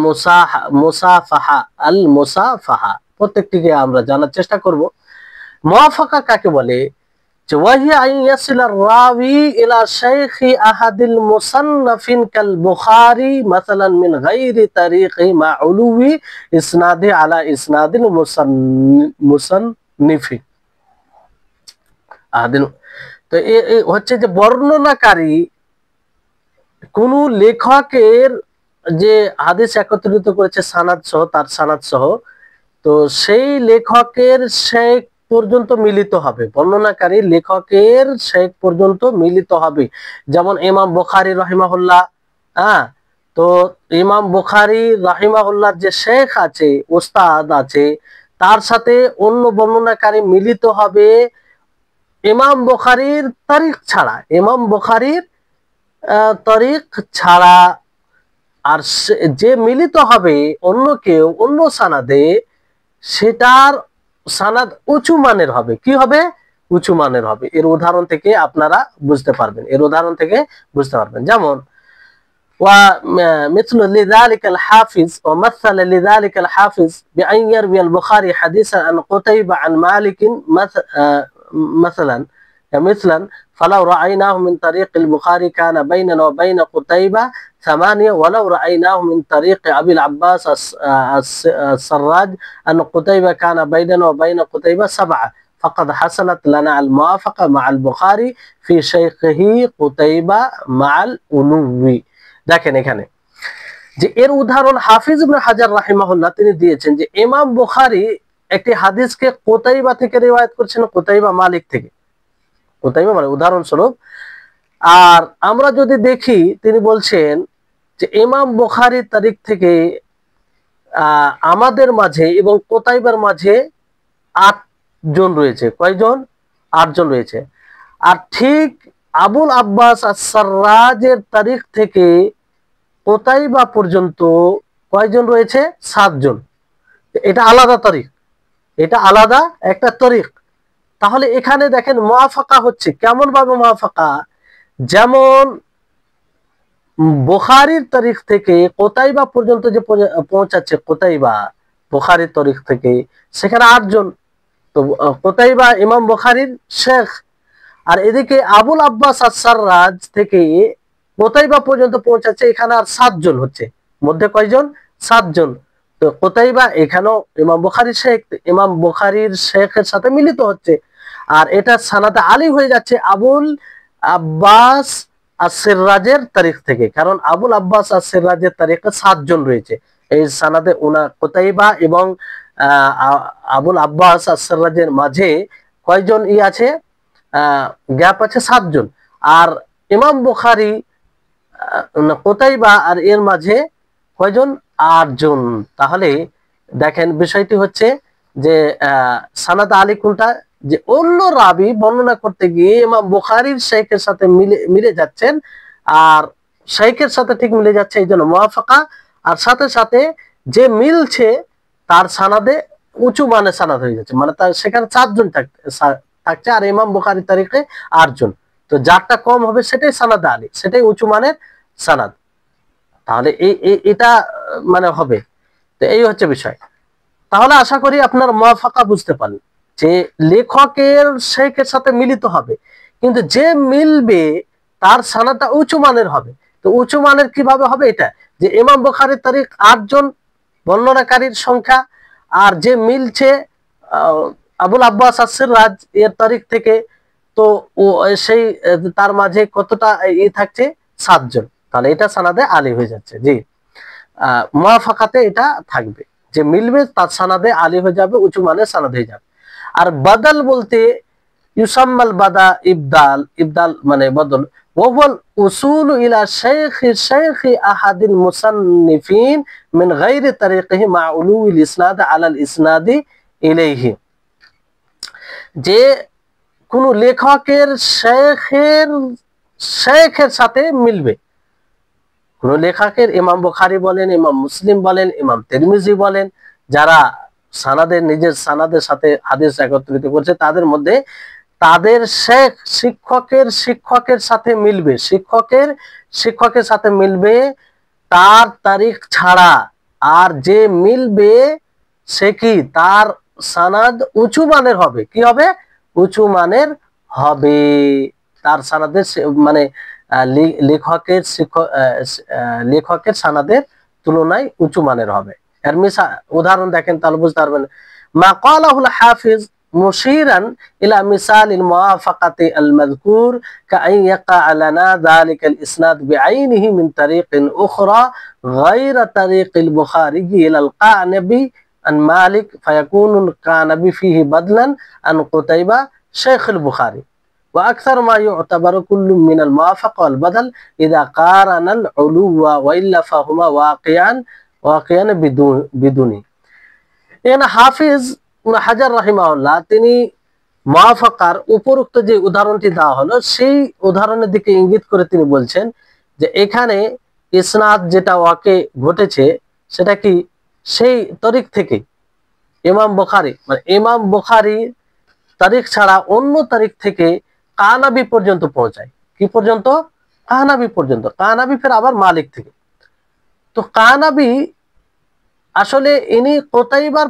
মুসাফাহা। আল মুসাফাহা প্রত্যেকটিকে আমরা জানার চেষ্টা করব। মুআফাকা কাকে বলে? যে ওয়াহিয়া আন ইয়াসিলা রাওয়ি ইলা শাইখি আহাদিল মুসান্নাফিন কাল বুখারী মাসালান মিন গায়রি তারিকি মা উলুবি ইসনাদি আলা ইসনাদিল মুসান্নিফি। আহাদিল, তো এই হচ্ছে যে বর্ণনাকারী কোন লেখকের যে হাদিস একত্রিত করেছে সানাদ সহ, তার সানাদ সহ, তো সেই লেখকের শেখ পর্যন্ত মিলিত হবে। বর্ণনাকারী লেখকের শেখ পর্যন্ত মিলিত হবে। যেমন ইমাম বুখারী রাহিমাহুল্লাহ, হ্যাঁ, তো ইমাম বুখারী রাহিমাহুল্লাহর যে শেখ আছে, ওস্তাদ আছে, তার সাথে অন্য বর্ণনাকারী মিলিত হবে ইমাম বুখারীর তারিখ ছাড়া। ইমাম বুখারীর তারিখ ছাড়া। আর যে মিলিত হবে অন্য কেউ অন্য সানাদে, সেটার সানাদ উঁচু মানের হবে। কি হবে? উঁচু মানের হবে। এর উদাহরণ থেকে আপনারা বুঝতে পারবেন। যেমন ومثل لذلك الحافظ ومثل لذلك الحافظ بأن يروي البخاري حديثا عن قتيبة عن مالك مثلا فلو رأيناه من طريق البخاري كان بيننا وبين قتيبة 8 ولو رأيناه من طريق أبي العباس السراج أن قتيبة كان بيننا وبين قتيبة 7 فقد حصلت لنا الموافقة مع البخاري في شيخه قتيبة مع الألوي। দেখেন এখানে যে এর উদাহরণ হাফিজ ইবনে হাজার রাহিমাহুল্লাহ তিনি দিয়েছেন যে ইমাম বুখারী একটি হাদিসকে কুতাইবা থেকে রিওয়ায়াত করছেন, কুতাইবা মালিক থেকে। কুতাইবা মানে উদাহরণস্বরূপ। আর আমরা যদি দেখি তিনি বলছেন যে ইমাম বুখারীর তারিখ থেকে আমাদের মাঝে এবং কুতাইবার মাঝে 8 জন রয়েছে। কয়জন? 8 জন রয়েছে। আর ঠিক আবুল আব্বাস আস-সাররাজের তারিখ থেকে কুতাইবা পর্যন্ত কয়জন রয়েছে? 7 জন। এটা আলাদা তারিখ, এটা আলাদা একটা তারিখ। তাহলে এখানে দেখেন মুআফাকা হচ্ছে। কেমন ভাবে মুআফাকা? যেমন বুখারীর তারিখ থেকে কুতাইবা পর্যন্ত যে পৌঁছাচ্ছে, কুতাইবা বুখারীর তারিখ থেকে, সেখানে 8 জন। তো কুতাইবা ইমাম বুখারীর শেখ। আর এদিকে আবুল আব্বাস আস-সাররাজ থেকে কুতাইবা পর্যন্ত পৌঁছাচ্ছে, এখানে আর 7 জন হচ্ছে। মধ্যে কয়জন? 7 জন। তো কুতাইবা এখানেও ইমাম বুখারীর শেখ, ইমাম বুখারীর শেখের সাথে মিলিত হচ্ছে। আর এটা সানাদে আলী হয়ে যাচ্ছে আবুল আব্বাস আস-সিররাজের তারিখ থেকে, কারণ আবুল আব্বাস আস-সিররাজের তারিখে 7 জন রয়েছে। এই সানাদে কুতাইবা এবং আবুল আব্বাস আস-সিররাজের মাঝে কয়জন আছে? গ্যাপ আছে 7 জন। আর ইমাম বুখারী কুতাইবা আর এর মাঝে কয়জন? 8 জন। তাহলে দেখেন বিষয়টি হচ্ছে যে সানাদ আলী কোনটা? যে অন্য রাবি বর্ণনা করতে গিয়ে ইমাম বুখারীর শেখের সাথে মিলে যাচ্ছেন, আর শেখের সাথে ঠিক মিলে যাচ্ছে, এই জন্য মুআফাকা। আর সাথে সাথে যে মিলছে তার সানাদে উঁচু মানের সানাদ হয়ে যাচ্ছে, মানে তার সেখানে 4 জন থাকছে আর ইমাম বুখারীর তারিখে 8 জন। তো যারটা কম হবে সেটাই সানাদ আলী, সেটাই উঁচু মানের সানাদ। তাহলে এটা মানে হবে। তো এই হচ্ছে বিষয়। তাহলে আশা করি আপনার মুআফাকা বুঝতে পারলেন যে লেখকের শেখের সাথে মিলিত হবে, কিন্তু যে মিলবে তার সানাদটা উঁচু মানের হবে। তো উঁচু মানের কিভাবে হবে? এটা যে ইমাম বুখারীর তারিখ 8 জন বর্ণনাকারীর সংখ্যা, আর যে মিলছে আবুল আব্বাস আস-সিররাজ এর তারিখ থেকে, তো সেই তার মাঝে কতটা থাকছে 7 জন, তাহলে এটা সানাদে আলী হয়ে যাচ্ছে। জি, মুওয়াফাকাতে এটা থাকবে যে মিলবে, তার সানাদে আলী হয়ে যাবে, উঁচু মানের সানাদ হয়ে যাবে। আর বাদাল বলতে ইউসাম্মাল বাদা ইবদাল, ইবদাল মানে বদল, ওয়াল উসুল ইলা শাইখি আহাদিল মুসান্নিফিন মিন গায়রি তারিকিহি মা উলুল ইসনাদ আলাল ইসনাদি ইলাইহি, যে কোন লেখকের শেখের সাথে মিলবে। কোন লেখকের, ইমাম বুখারী বলেন, ইমাম মুসলিম বলেন, ইমাম তিরমিজি বলেন, যারা সানাদের নিজের সানাদের সাথে হাদিস একত্রিত করছে, তাদের মধ্যে তাদের শিক্ষকের সাথে মিলবে, শিক্ষকের সাথে মিলবে তার তারিখ ছাড়া। আর যে মিলবে সে কি, তার সানাদ উঁচু মানের হবে। কি হবে? উঁচু মানের হবে। তার সানাদের মানে লেখকের সানাদের তুলনায় উঁচু মানের হবে। এর উদাহরণ দেখেন তাহলে বুঝতে পারবেন। মা ক্বালাহুল হাফিজ মুশিরান ইলা মিসালিল মুওয়াফাকাতি আল মাযকুর কাআন ইয়াকা লানা যালিকাল ইসনাদ বিআইনিহি মিন তারিকিন উখরা গায়রা তারিকিল বুখারী ইলা আল কানাবি আন মালিক ফায়াকুনু আল কানাবি ফিহি বাদলান আন কুতাইবা শাইখ আল বুখারী। وأكثر ما يعتبر كل من الموافقة والبدل إذا قارن العلو وإلا فهما واقعا بدونه। এখানে হাফিজ ইবনে হাজার রাহিমাহুল্লাহ তিনি মুওয়াফাকার উপরোক্ত যে উদাহরণটি দেওয়া হলো, সেই উদাহরণের দিকে ইঙ্গিত করে তিনি বলছেন যে এখানে ইসনাদ যেটা ওয়াকে ঘটেছে সেটা কি সেই তারিখ থেকে ইমাম বুখারী, মানে ইমাম বুখারী তারিখ ছাড়া অন্য তারিখ থেকে কানাবি পর্যন্ত পৌঁছায়। কি পর্যন্ত? কানাবি পর্যন্ত। কানাবি ফের আবার মালিক থেকে। তো কানাবি আসলে ইনি কোতাইবার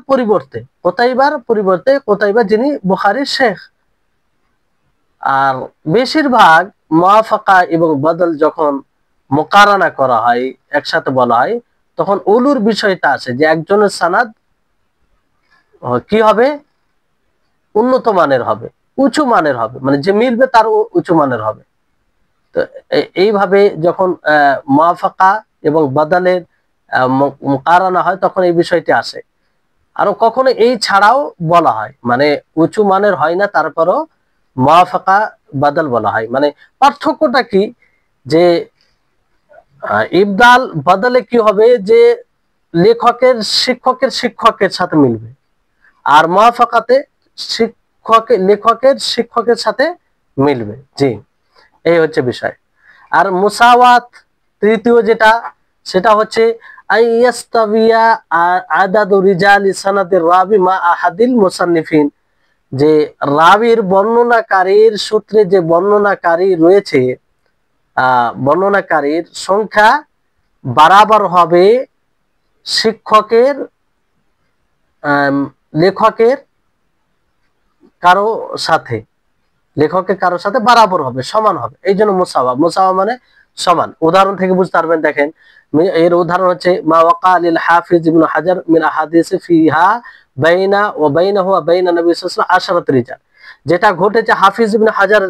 পরিবর্তে কোতাইবা যিনি বুখারীর শেখ। আর বেশিরভাগ মুওয়াফাকা এবং বদল যখন মুকারানা করা হয়, একসাথে বলা হয়, তখন উলুর বিষয়টা আসে যে একজনের সানাদ কি হবে? উন্নত মানের হবে, উঁচু মানের হবে, মানে যে মিলবে তার উঁচু মানের হবে। তো এইভাবে যখন মুওয়াফাকা এবং বদলের মুকারানা হয় তখন এই বিষয়টি আসে। আর কখনো এই ছাড়াও বলা হয়, মানে উঁচু মানের হয় না, তারপরও মুওয়াফাকা বদল বলা হয়। মানে পার্থক্যটা কি, যে ইবদাল বদলে কি হবে, যে শিক্ষকের সাথে মিলবে, আর মুওয়াফাকাতে লেখকের সাথে মিলবে। জি, এই হচ্ছে বিষয়। আর মুসাওয়াত তৃতীয় যেটা, সেটা হচ্ছে আইয়াস্তাবিয়া আদাদু রিজালি সানাদের রাবি মা আহাদিল মুসান্নিফিন, যে রাবির বর্ণনাকারীর সূত্রে যে বর্ণনাকারী রয়েছে, বর্ণনাকারীর সংখ্যা বরাবর হবে লেখকের কারো সাথে, বরাবর হবে, সমান হবে। এই জন্য মুসাওয়া মানে সমান। উদাহরণ থেকে বুঝতে পারবেন, দেখেন এর উদাহরণ হচ্ছে মা ওয়াকা লিল হাফিজ ইবনে হাজার মিন আহাদিস ফিহা বাইনা ওয়া বাইনাহু ওয়া বাইনা নবী সাল্লাল্লাহু আলাইহি ওয়াসাল্লাম 10 রিজাল, যেটা ঘটেছে হাফিজ ইবনে হাজার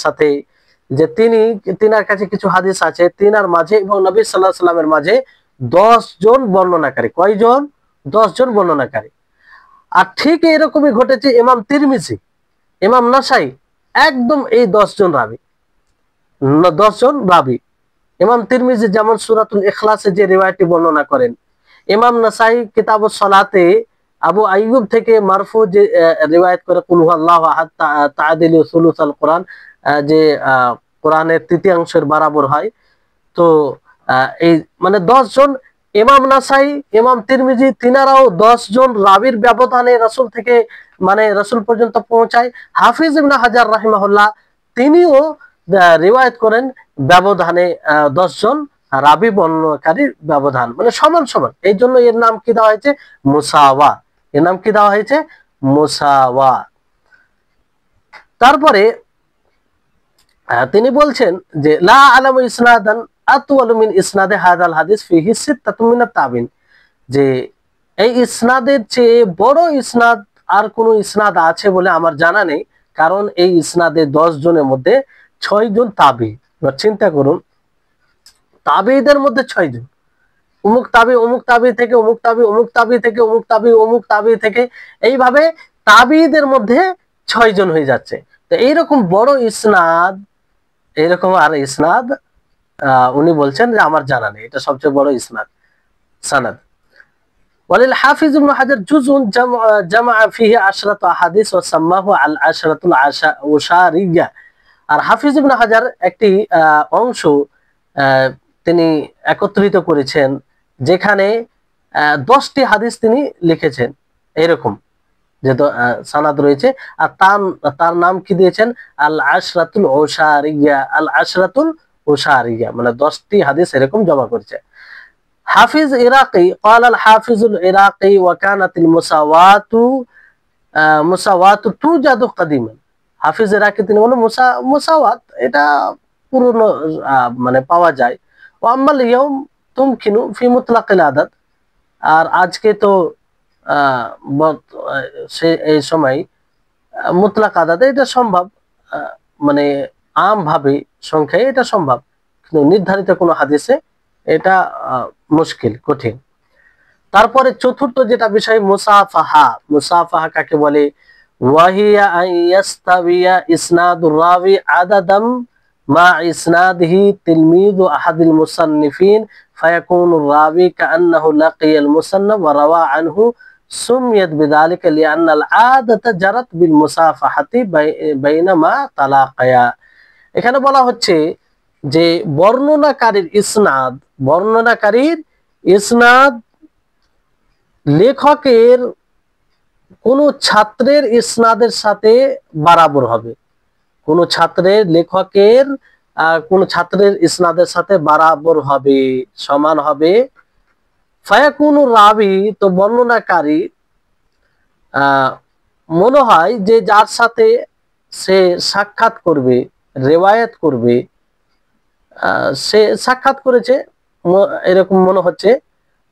সাথে, যে তিনার কাছে কিছু হাদিস আছে, তিনার মাঝে এবং নবী সাল্লাল্লাহু আলাইহি ওয়াসাল্লামের মাঝে 10 জন বর্ণনাকারী। কয়জন? 10 জন বর্ণনাকারী। আর ঠিক এরকমই ঘটেছে ইমাম তিরমিজি, ইমাম নাসাই, একদম এই 10 জন রাবি। ইমাম তিরমিজি যেমন সূরাতুল ইখলাসে যে রিওয়ায়াতটি বর্ণনা করেন, ইমাম নাসাই কিতাবুস সালাতে আবু আইয়ুব থেকে মারফু যে রিওয়ায়াত করে কুল হুয়াল্লাহু আহাদ তা'দিলু সুলুসাল কোরআন, যে কোরআনের তৃতীয়াংশের বরাবর হয়। তো এই মানে 10 জন, ইমাম নাসাই, ইমাম তিরমিজি, তিনারাও 10 জন রাবির ব্যবধানে রাসূল থেকে, মানে রাসূল পর্যন্ত পৌঁছায়। হাফিজ ইবনে হাজার রাহিমাহুল্লাহ তিনিও রিওয়ায়াত করেন ব্যবধানে 10 জন রাবি বর্ণনাকারীর ব্যবধান, মানে সমান সমান। এই জন্য এর নাম কি দেওয়া হয়েছে? মুসাওয়া। এর নাম কি দেওয়া হয়েছে? মুসাওয়া। তারপরে তিনি বলছেন যে লা আলামু ইসনাদান আতওয়ালু মিন ইসনাদে হাযাল হাদিস ফিহি সিত্তাতুম মিনাত তাবিন, যে এই ইসনাদের চেয়ে বড় ইসনাদ আর কোনো ইসনাদ আছে বলে আমার জানা নেই, কারণ এই ইসনাদে 10 জনের মধ্যে 6 জন তাবি। এবার চিন্তা করুন, তাবিদের মধ্যে 6 জন, অমুক তাবি, অমুক তাবি থেকে অমুক তাবি, অমুক তাবি থেকে অমুক তাবি, অমুক তাবি থেকে, এইভাবে তাবিদের মধ্যে 6 জন হয়ে যাচ্ছে। তো এইরকম বড় ইসনাদ, এইরকম আর ইসনাদ উনি বলছেন যে আমার জানা নেই, এটা সবচেয়ে বড় ইসনাদ সানাদ। ওয়ালিল হাফিজ ইবনে হাজার জুজুন জামা ফিহি আশরাতু আহাদিস ওয়া সাম্মাহু আল আশরাতুল উশারিয়া। আর হাফিজ ইবনে হাজার একটি অংশ তিনি একত্রিত করেছেন, যেখানে 10টি হাদিস তিনি লিখেছেন, এরকম যে সানাদ রয়েছে। আর তার নাম কি দিয়েছেন? আল আশরাতুল উশারিয়া, আল আশরাতুল উশারিয়া, মানে 10টি হাদিস এরকম জমা করেছে। হাফিজ ইরাকি قال الحافظ العراقي وكانت المساواة توجد قديما। হাফিজ ইরাকি তিনি বলেন মুসাওয়াত এটা পুরনো মানে পাওয়া যায়। ওয়া আম্মাল ইয়াউম তুমকিনু ফি মুতলাকিল আদাদ। আর আজকে তো সে এই সময় মুতলাক আদাদে এটা সম্ভব, মানে আম ভাবে সংখ্যায় এটা সম্ভব, কিন্তু নির্ধারিত কোনো হাদিসে এটা মুশকিল, কঠিন। তারপরে চতুর্থ যেটা বিষয় মুসাফাহা। মুসাফাহা কাকে বলে? ওয়াহিয়া আইয়াস্তাবিয়া ইসনাদুর রাবি আদাদাম মা ইসনাদিহি তিলমিযু আহাদিল মুসান্নিফিন ফায়াকুনুর রাবি কাআন্নাহু লাকিয়াল মুসান্নাফ ওয়া রাওয়া আনহু সুমিয়াত বিযালিকা লিআন্নাল আদাতা জারাত বিল মুসাফাহাতি বাইনামা তালাকায়া। এখানে বলা হচ্ছে যে বর্ণনাকারীর ইসনাদ লেখকের কোন ছাত্রের ইসনাদের সাথে বরাবর হবে, কোন ছাত্রের ইসনাদের সাথে বরাবর হবে, সমান হবে। ফায়াকুনুর রাবি, তো বর্ণনাকারী মনে হয় যে যার সাথে সে সাক্ষাৎ করবে, রিওয়ায়াত করবে, সে সাক্ষাৎ করেছে এরকম মনে হচ্ছে,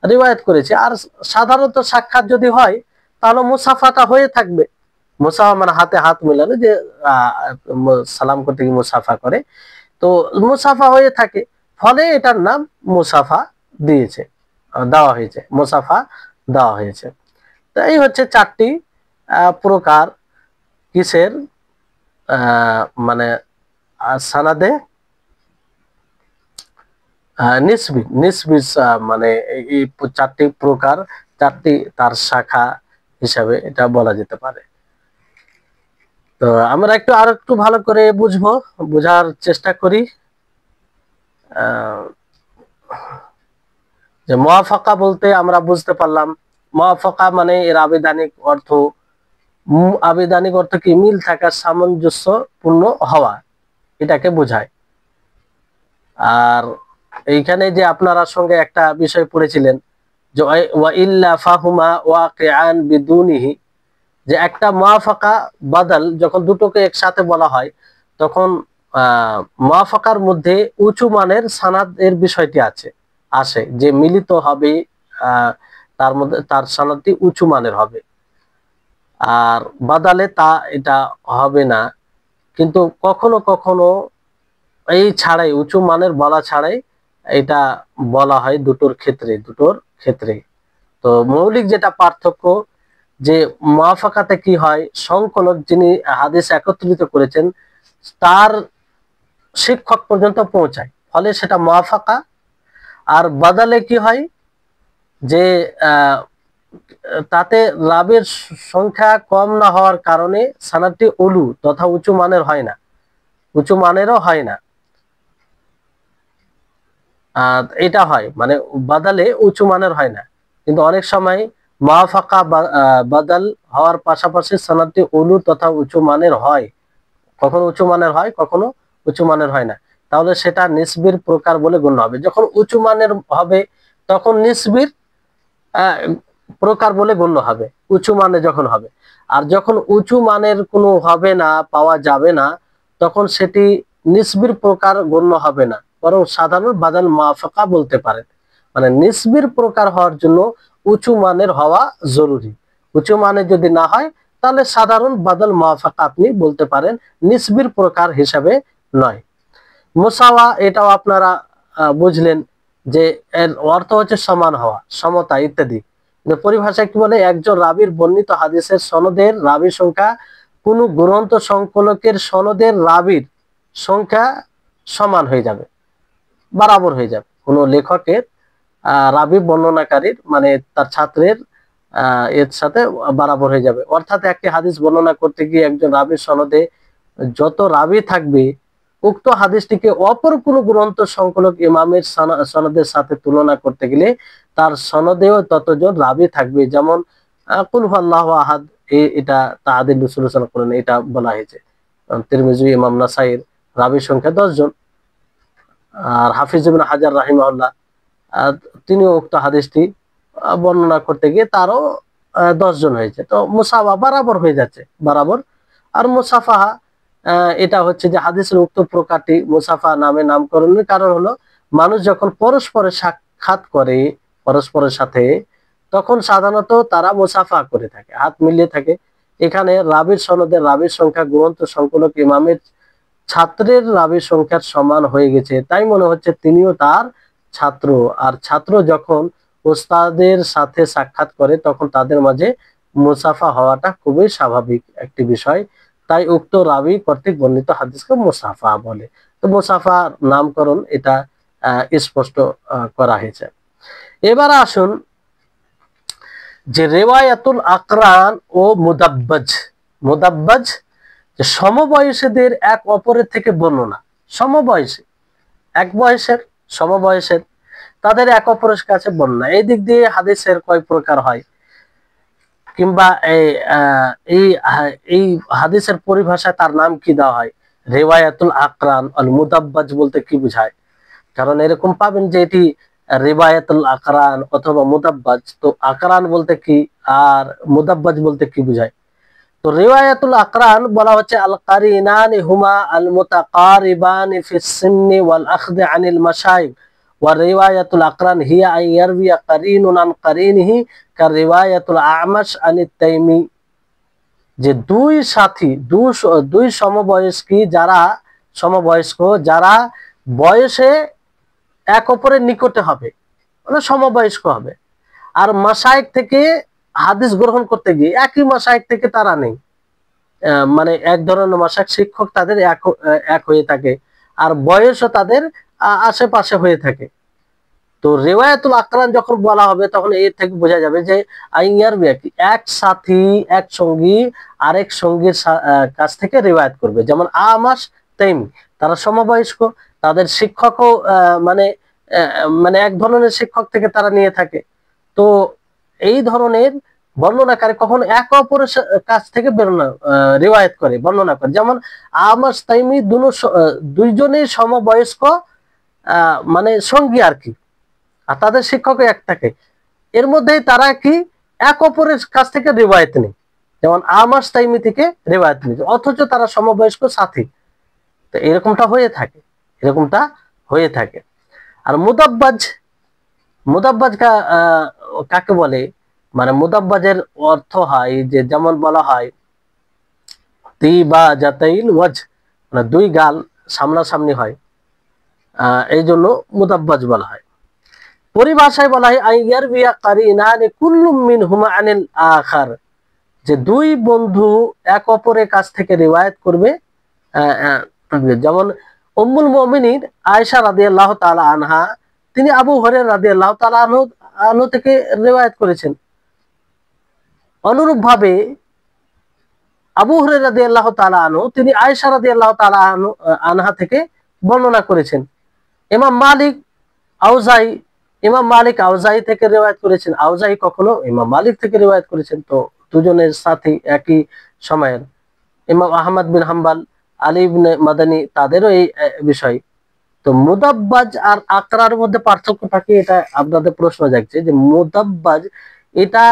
রিওয়ায়াত করেছে। আর সাধারণত সাক্ষাৎ যদি হয় তাহলে মুসাফাটা হয়ে থাকবে। মুসাফা মানে হাতে হাত মেলানো, যে সালাম করতে গিয়ে মুসাফা করে, তো মুসাফা হয়ে থাকে, ফলে এটার নাম মুসাফা দেওয়া হয়েছে। তো এই হচ্ছে 4টি প্রকার কিসের মানে সানাদে নিসবি মানে এই 4টি প্রকার, 4টি তার শাখা হিসাবে এটা বলা যেতে পারে। তো আমরা আর একটু ভালো করে বোঝার চেষ্টা করি। যে মুওয়াফাকা বলতে আমরা বুঝতে পারলাম, মুওয়াফাকা মানে এর আবেদানিক অর্থ কি? মিল থাকা, সামঞ্জস্যপূর্ণ হওয়া, এটাকে বোঝায়। আর এইখানে যে আপনারা সঙ্গে একটা বিষয় পড়েছিলেন যে ওয়া ইল্লা ফাহুমা ওয়াকিআন বিদুনিহি, যে একটা মুওয়াফাকা বাদাল যখন দুটোকে একসাথে বলা হয় তখন মুওয়াফাকার মধ্যে উঁচু মানের সানাদের বিষয়টি আসে যে মিলিত হবে, তার মধ্যে তার সানাদটি উঁচু মানের হবে। আর বাদালে এটা হবে না, কিন্তু কখনো কখনো এই ছাড়াই, উঁচু মানের বলা ছাড়াই এটা বলা হয় দুটোর ক্ষেত্রে। তো মৌলিক যেটা পার্থক্য, যে মুওয়াফাকাতে কি হয়, সংকলক যিনি হাদিস একত্রিত করেছেন তার শিক্ষক পর্যন্ত পৌঁছায়, ফলে সেটা মুওয়াফাকা। আর বাদালে কি হয়, যে তাতে রাবের সংখ্যা কম না হওয়ার কারণে সানাদটি উলু তথা উঁচু মানেরও হয় না। এটা হয় মানে বাদালে উঁচু মানের হয় না, কিন্তু অনেক সময় মুওয়াফাকা বাদাল হওয়ার পাশাপাশি সানাদটি উলু তথা উঁচু মানের হয়, কখনো উঁচু মানের হয়, কখনো উঁচু মানের হয় না। তাহলে সেটা নিসবির প্রকার বলে গণ্য হবে। যখন উঁচু মানের হবে তখন নিসবির প্রকার বলে গণ্য হবে, উঁচু মানে যখন হবে। আর যখন উঁচু মানের কোনো হবে না, পাওয়া যাবে না, তখন সেটি নিসবির প্রকার গণ্য হবে না, বরং সাধারণ বাদাল মুওয়াফাকা বলতে পারেন। মানে নিসবির প্রকার হওয়ার জন্য উঁচু মানের হওয়া জরুরি। উঁচু মানের যদি না হয় তাহলে সাধারণ বাদল মুওয়াফাকা আপনি বলতে পারেন, নিসবির প্রকার হিসাবে নয়। মুসাওয়া এটাও আপনারা বুঝলেন যে এর অর্থ হচ্ছে সমান হওয়া, সমতা ইত্যাদি। পরিভাষায় কি বলে, একজন রাবীর বর্ণিত হাদিসের সনদের রাবী সংখ্যা কোন গ্রন্থ সংকলকের সনদের রাবীর সংখ্যা সমান হয়ে যাবে, বরাবর হয়ে যাবে। কোন লেখকের রাবী বর্ণনাকারীর মানে তার ছাত্রের এর সাথে বরাবর হয়ে যাবে। অর্থাৎ একটি হাদিস বর্ণনা করতে গিয়ে একজন রাবীর সনদে যত রাবী থাকবে, উক্ত হাদিসটিকে অপর কোন গ্রন্থ সংকলক ইমামের সনদের সাথে তুলনা করতে গেলে তার সনদেও ততজন রাবী থাকবে। যেমন কুল হুয়াল্লাহু আহাদ, এটা তাহাদিল রাসূল সাল্লাল্লাহু আলাইহি ওয়াসাল্লাম এটা বলা হয়েছে। তিরমিজি, ইমাম নাসাইর রাবীর সংখ্যা 10 জন। আর হাফিজ ইবনে হাজার রাহিমাহুল্লাহ তিনিও উক্ত হাদিসটি বর্ণনা করতে গিয়ে তারও 10 জন হয়েছে। তো মুসাওয়া বরাবর হয়ে যাচ্ছে, বরাবর। আর মুসাফাহা এটা হচ্ছে যে হাদিসের উক্ত প্রকারটি মুসাফা নামে নামকরণের কারণ হলো, মানুষ যখন পরস্পরের সাক্ষাৎ করে পরস্পরের সাথে, তখন সাধারণত তারা মুসাফা করে থাকে, হাত মিলিয়ে থাকে। এখানে রাবীর সনদের রাবীর সংখ্যা গ্রন্থ সংকলক ইমামের ছাত্রের রাবীর সংখ্যার সমান হয়ে গেছে, তাই মনে হচ্ছে তিনিও তার ছাত্র। আর ছাত্র যখন ওস্তাদের সাথে সাক্ষাৎ করে তখন তাদের মাঝে মুসাফা হওয়াটা খুবই স্বাভাবিক একটি বিষয়, তাই উক্ত রাবী কর্তৃক বর্ণিত হাদিসকে মুসাফা বলে। তো মুসাফা নামকরণ এটা স্পষ্ট করা হয়েছে। এবার আসুন যে রিওয়ায়াতুল আকরান ও মুদাব্বাজ। মুদাব্বাজ যে সমবয়সীদের এক অপরের থেকে বর্ণনা, সমবয়সী এক বয়সের সমবয়সের তাদের এক অপরের কাছে বর্ণনা। এই দিক দিয়ে হাদিসের কয় প্রকার হয়, কিংবা এই এই হাদিসের পরিভাষায় তার নাম কি দেওয়া হয়, রিওয়ায়াতুল আকরান আল মুদাব্বাজ বলতে কি বোঝায়? কারণ এরকম পাবেন যে এটি রিওয়ায়াতুল আকরান অথবা মুদাব্বাজ, তো আকরান বলতে কি আর মুদাব্বাজ বলতে কি বোঝায়? তো রিওয়ায়াতুল আকরান বলা হচ্ছে আল কারিনানি হুমা আল মুতাকারিবানি ফিস সিন্নি ওয়াল আখদি আনিল মাশাইখ, ওয়া রিওয়ায়াতুল আকরান হিয়া আন ইয়ারবিয়া কারিনুন আন কারিনিহি কা রিওয়ায়াতুল আমাশ আনিত তাইমি। যে দুই সাথী, দুই সমবয়স্ক যারা বয়সে এক অপরের নিকটে হবে, মানে সমবয়স্ক হবে, আর মাশায়েখ থেকে হাদিস গ্রহণ করতে গিয়ে একই মাশায়েখ থেকে তারা নেই, মানে এক ধরনের মাশায়েখ শিক্ষক তাদের এক হয়ে থাকে, আর বয়সও তাদের আশেপাশে হয়ে থাকে। তো রিওয়ায়াতুল আকরান যখন বলা হবে তখন এর থেকে বোঝা যাবে যে আইয়ার ব্যক্তি এক সাথী এক সঙ্গী আরেক সঙ্গীর কাছ থেকে রিওয়ায়াত করবে। যেমন আমাশ তাইমি, তারা সমবয়স্ক, তাদের শিক্ষকও মানে মানে এক ধরনের শিক্ষক থেকে তারা নিয়ে থাকে। তো এই ধরনের বর্ণনাকারী কখনো এক অপরের কাছ থেকে রিওয়ায়াত করে, বর্ণনা করে। যেমন আমাশ তাইমি দুইজনেই সমবয়স্ক মানে সঙ্গী আর কি, আর তাদের শিক্ষকও এক থাকে, এর মধ্যেই তারা কি এক অপরের কাছ থেকে রিওয়ায়াত নেই। যেমন আমাশ তাইমি থেকে রিওয়ায়াত নেই, অথচ তারা সমবয়স্ক সাথী। তো এরকমটা হয়ে থাকে। আর মুদাব্বাজ কাকে বলে, মানে মুদাব্বাজের অর্থ হয় যে যেমন বলা হয় তিবা জাতাইল ওয়াজ, মানে দুই গাল সামনাসামনি হয়, এই জন্য মুদাব্বাজ বলা হয়। পরিভাষায় বলা হয় আইয়ার বিয়া কারিনানি কুল্লুম মিনহুমা আনিল আখার, যে দুই বন্ধু এক অপরের কাছ থেকে রিওয়ায়াত করবে। যেমন উম্মুল মুমিনিন আয়েশা রাদিয়াল্লাহু তাআলা আনহা, তিনি আবু হুরায়রা রাদিয়াল্লাহু তাআলা আনহু থেকে রিওয়ায়াত করেছেন। অনুরূপভাবে আবু হুরায়রা রাদিয়াল্লাহু তাআলা আনহু তিনি আয়েশা রাদিয়াল্লাহু তাআলা আনহা থেকে বর্ণনা করেছেন। ইমাম মালিক আউজাই থেকে রিওয়ায়াত করেছেন, আউজাই কখনো ইমাম মালিক থেকে রিওয়ায়াত করেছেন। তো দুজনের সাথে একই সময়ের ইমাম আহমদ বিন হাম্বল, আলী ইবনে মাদানী, তাদেরও এই বিষয়। তো মুদাব্বাজ আর আকরার মধ্যে পার্থক্যটা কি, এটা আপনাদের প্রশ্ন জাগছে যে মুদাব্বাজ এটা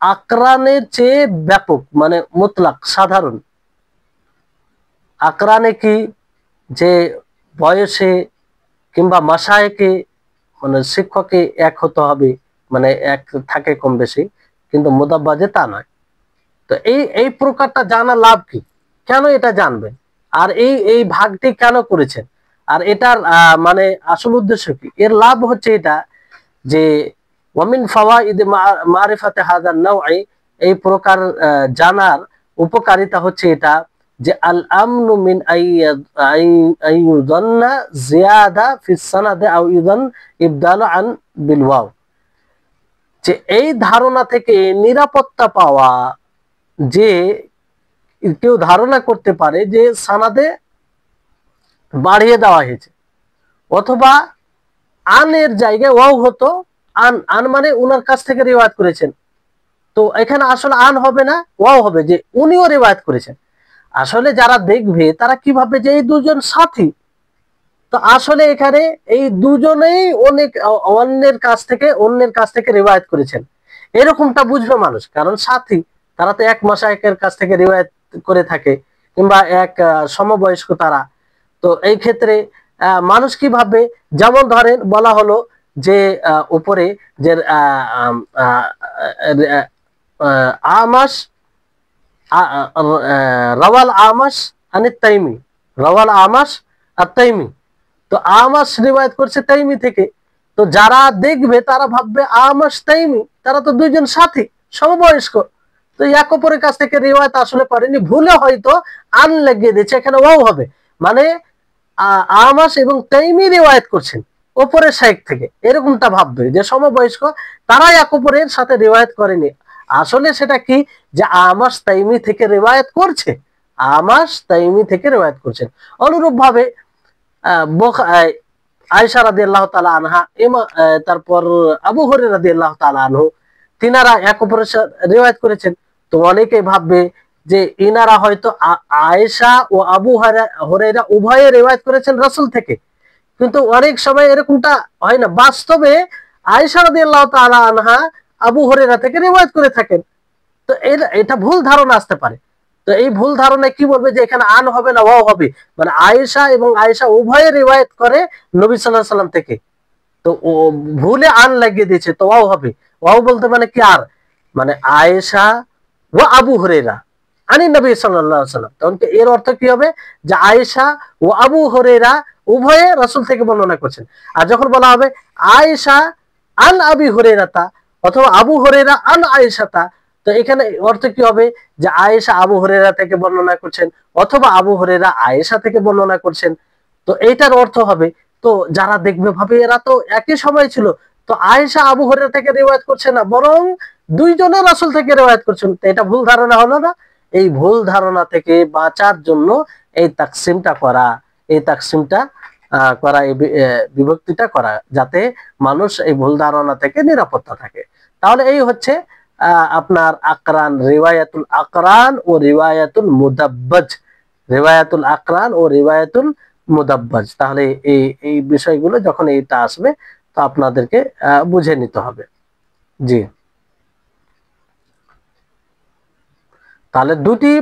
আকরানের চেয়ে ব্যাপক, মানে মুতলাক সাধারণ। আকরানে কি যে বয়সে কিংবা মাশায়েখে মানে শিক্ষকে এক হতে হবে, মানে এক থাকে কম বেশি, কিন্তু মুদাব্বাজে তা নয়। তো এই এই প্রকারটা জানা লাভ কি, কেন এটা জানবেন, আর এই এই ভাগটি কেন করেছেন, আর এটার মানে আসল উদ্দেশ্য কি? এর লাভ হচ্ছে এটা যে ওয়ামিন ফাওয়াইদ মারিফাতে হাযান নাওঈ, এই প্রকার জানার উপকারিতা হচ্ছে এটা যে আল আমনু মিন আইয়ুযান্না জিয়াদা ফিস সানাদে আও ইউযান ইবদালু আন বিল ওয়াও, যে এই ধারণা থেকে নিরাপত্তা পাওয়া যে কেউ ধারণা করতে পারে যে সানাদে বাড়িয়ে দেওয়া হয়েছে, অথবা আনের জায়গায় ওয়াও হতো, আন আন মানে উনার কাছ থেকে রিওয়ায়াত করেছেন, তো এখানে আসলে আন হবে না, ওয়াও হবে, যে উনিও রিওয়ায়াত করেছেন। আসলে যারা দেখবে তারা কি ভাববে যে এই দুজন সাথী, তো আসলে এখানে এই দুজনেই অন্যের কাছ থেকে রিওয়ায়াত করেছেন, এরকমটা বুঝবে মানুষ, কারণ সাথী তারা তো এক মাশায়েখের কাছ থেকে রিওয়ায়াত করে থাকে, কিংবা এক সমবয়স্ক তারা। তো এই ক্ষেত্রে মানুষ কি ভাববে, যেমন ধরেন বলা হলো যে উপরে যে আমাস রাওয়াল আমাস আনিত তাইমি, রাওয়াল আমাস আর তাইমি, তো আমাস রিওয়ায়াত করছে তাইমি থেকে, তো যারা দেখবে তারা ভাববে আমাস তাইমি তারা তো দুইজন সাথী সমবয়স্ক, তো এক অপরের কাছ থেকে রিওয়ায়াত আসলে করেনি, ভুলে হয়তো আন লাগিয়ে দিয়েছে, এখানে ওয়াও হবে, মানে আমাস এবং তাইমি রিওয়ায়াত করছেন অপরের শাইখ থেকে, এরকমটা ভাববে যে সমবয়স্ক তারা এক অপরের সাথে রিওয়ায়াত করেনি। আসলে সেটা কি, যে আমাস তাইমি থেকে রিওয়ায়াত করছে, আমাস তাইমি থেকে রিওয়ায়াত করছেন। অনুরূপ ভাবে আয়েশা রাদিয়াল্লাহু তাআলা আনহা, তারপর আবু হুরায়রা রাদিয়াল্লাহু তাআলা আনহু, তিনারা এক অপরের সাথে রিওয়ায়াত করেছেন। তো অনেকেই ভাববে যে ইনারা হয়তো আয়েশা ও আবু হুরায়রা উভয়ে রিওয়ায়াত করেছেন রাসূল থেকে, কিন্তু অনেক সময় এরকমটা হয় না, বাস্তবে আয়েশা রাদিয়াল্লাহু তাআলা আনহা আবু হুরায়রা থেকে রিওয়ায়াত করে থাকেন। তো এটা ভুল ধারণা আসতে পারে। তো এই ভুল ধারণায় কি বলবে যে এখানে আন হবে না ওয়াও হবে, মানে আয়েশা এবং আয়েশা উভয়ে রিওয়ায়াত করে নবী সাল্লাল্লাহু আলাইহি সাল্লাম থেকে, তো ও ভুলে আন লাগিয়ে দিয়েছে, তো ওয়াও হবে। ওয়াও বলতে মানে কি, আর মানে আয়েশা ও আবু হুরায়রা আনি নবী সাল্লাল্লাহু আলাইহি সাল্লাম, তখন এর অর্থ কি হবে, যে আয়েশা ও আবু হুরায়রা উভয়ে রাসূল থেকে বর্ণনা করছেন। আর যখন বলা হবে আয়েশা আন আবি হুরায়রাতা, অথবা আবু হুরায়রা আন আয়েশাতা, তো এখানে অর্থ কি হবে, যে আয়েশা আবু হুরায়রা থেকে বর্ণনা করছেন, অথবা আবু হুরায়রা আয়েশা থেকে বর্ণনা করছেন। তো এইটার অর্থ হবে, তো যারা দেখবে ভাবে এরা তো একই সময় ছিল, তো আয়েশা আবু হুরায়রা থেকে রিওয়ায়াত করছে না, বরং দুইজনের রাসূল থেকে রিওয়ায়াত করছেন, তো এটা ভুল ধারণা হলো না? এই ভুল ধারণা থেকে বাঁচার জন্য এই তাকসিমটা করা, এই তাকসিমটা করা, এই বিভক্তিটা করা, যাতে মানুষ এই ভুল ধারণা থেকে নিরাপত্তা থাকে। তাহলে এই হচ্ছে আপনার আকরান, রিওয়ায়াতুল আকরান ও রিওয়ায়াতুল মুদাব্বাজ, রিওয়ায়াতুল আকরান ও রিওয়ায়াতুল মুদাব্বাজ। তাহলে এই এই বিষয়গুলো যখন এইটা আসবে তো আপনাদেরকে বুঝে নিতে হবে। জি, তাহলে দুটি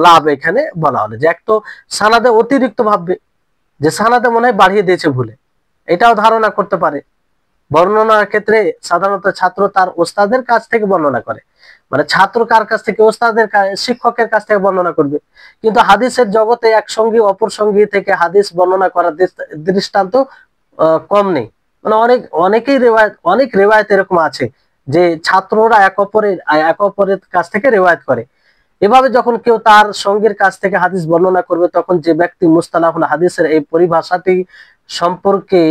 লাভ এখানে বলা হলো, যে এক তো সানাদে অতিরিক্ত ভাববে, যে সানাদে মনে হয় বাড়িয়ে দিয়েছে ভুলে, এটাও ধারণা করতে পারে। বর্ণনার ক্ষেত্রে সাধারণত ছাত্র তার ওস্তাদের কাছ থেকে বর্ণনা করে, মানে ছাত্র কার কাছ থেকে, ওস্তাদের শিক্ষকের কাছ থেকে বর্ণনা করবে। কিন্তু হাদিসের জগতে এক সঙ্গী অপর সঙ্গী থেকে হাদিস বর্ণনা করার দৃষ্টান্ত কম নেই, মানে অনেক রেওয়ায়ত এরকম আছে যে ছাত্ররা এক অপরের কাছ থেকে রেওয়ায়ত করে। এভাবে যখন কেউ তার সঙ্গীর কাছ থেকে হাদিস বর্ণনা করবে, তখন যে ব্যক্তি মুস্তালাহুল হাদিসের এই পরিভাষাটি সম্পর্কে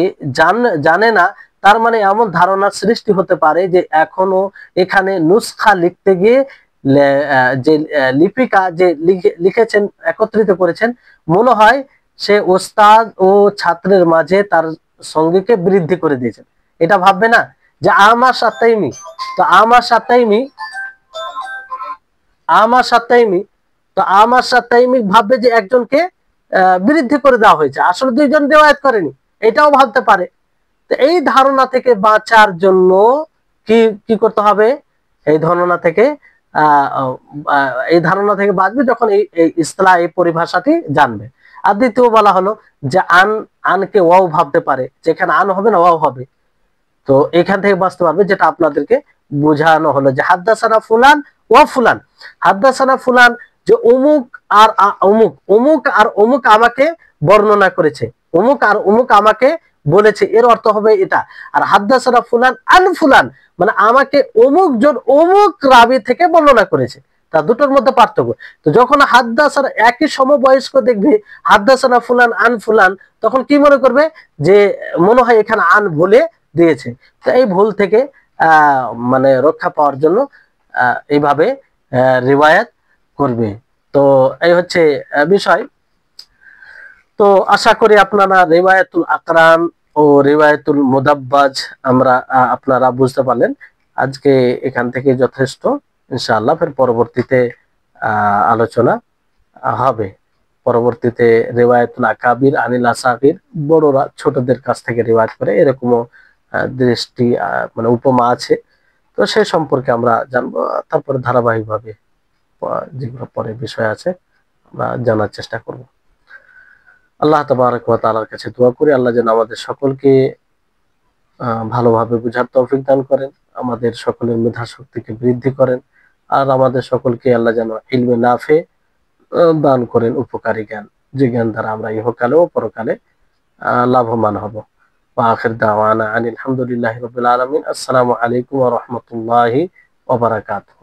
জানে না, তার মানে এমন ধারণার সৃষ্টি হতে পারে যে এখনো এখানে নুসখা লিখতে গিয়ে যে লিপিকা যে লিখেছেন, একত্রিত করেছেন, মনে হয় সে ওস্তাদ ও ছাত্রের মাঝে তার সঙ্গীকে বৃদ্ধি করে দিয়েছেন। এটা ভাববে না যে আমার সাত্তাইমি, তো আমার সাত্তাইমি, আমার সাত্তাইমি ভাববে যে একজনকে বৃদ্ধি করে দেওয়া হয়েছে, আসলে দুইজন রিওয়ায়াত করেনি, এটাও ভাবতে পারে। তো এই ধারণা থেকে বাঁচার জন্য কি কি করতে হবে, এই ধারণা থেকে বাঁচবে যখন এই ইসলাহ, এই পরিভাষাটি জানবে। আর দ্বিতীয় বলা হলো যে আনকে ওয়াও ভাবতে পারে, যেখানে আন হবে না ওয়াও হবে, তো এখান থেকে বাঁচতে পারবে, যেটা আপনাদেরকে বোঝানো হলো যে হাদ্দাসানা ফুলান ওয়া ফুলান, হাদ্দাসানা ফুলান, যে অমুক আর অমুক, অমুক আর অমুক আমাকে বর্ণনা করেছে, অমুক আর অমুক আমাকে বলেছে, এর অর্থ হবে এটা। আর হাদ্দাসানা ফুলান আন ফুলান মানে আমাকে অমুক জন অমুক রাবি থেকে বর্ণনা করেছে, তা দুটোর মধ্যে পার্থক্য। তো যখন হাদ্দাসানা একই সমবয়স্ক দেখবে হাদ্দাসানা ফুলান আন ফুলান, তখন কি মনে করবে যে মনে হয় এখানে আন ভুলে দিয়েছে। তো এই ভুল থেকে মানে রক্ষা পাওয়ার জন্য এইভাবে রিওয়ায়াত করবে। তো এই হচ্ছে বিষয়। তো আশা করি আপনারা রিওয়ায়াতুল আকরান ও রিওয়ায়াতুল মুদাব্বাজ আমরা আপনারা বুঝতে পারলেন। আজকে এখান থেকে যথেষ্ট, ইনশাআল্লাহ ফের পরবর্তীতে আলোচনা হবে। পরবর্তীতে রিওয়ায়াতুল আকাবির আনিল আসাগির, বড়রা ছোটদের কাছ থেকে রিওয়ায়াত করে, এরকমও দৃষ্টি মানে উপমা আছে। তো সে সম্পর্কে আমরা জানবো, তারপরে ধারাবাহিকভাবে যেগুলো পরে বিষয় আছে আমরা জানার চেষ্টা করব। আল্লাহ তাবারক ওয়া তাআলার কাছে দোয়া করি আল্লাহ যেন আমাদের সকলকে ভালোভাবে বুঝার তৌফিক দান করেন, আমাদের সকলের মেধা শক্তিকে বৃদ্ধি করেন, আর আমাদের সকলকে আল্লাহ যেন ইলমে নাফে দান করেন, উপকারী জ্ঞান, যে জ্ঞান দ্বারা আমরা ইহকালে ও পরকালে লাভবান হব। ওয়া আখির দাওয়ানা আনিল হামদুলিল্লাহি রাব্বিল আলামিন। আসসালামু আলাইকুম ওয়া রাহমাতুল্লাহি ওয়া বারাকাতুহু।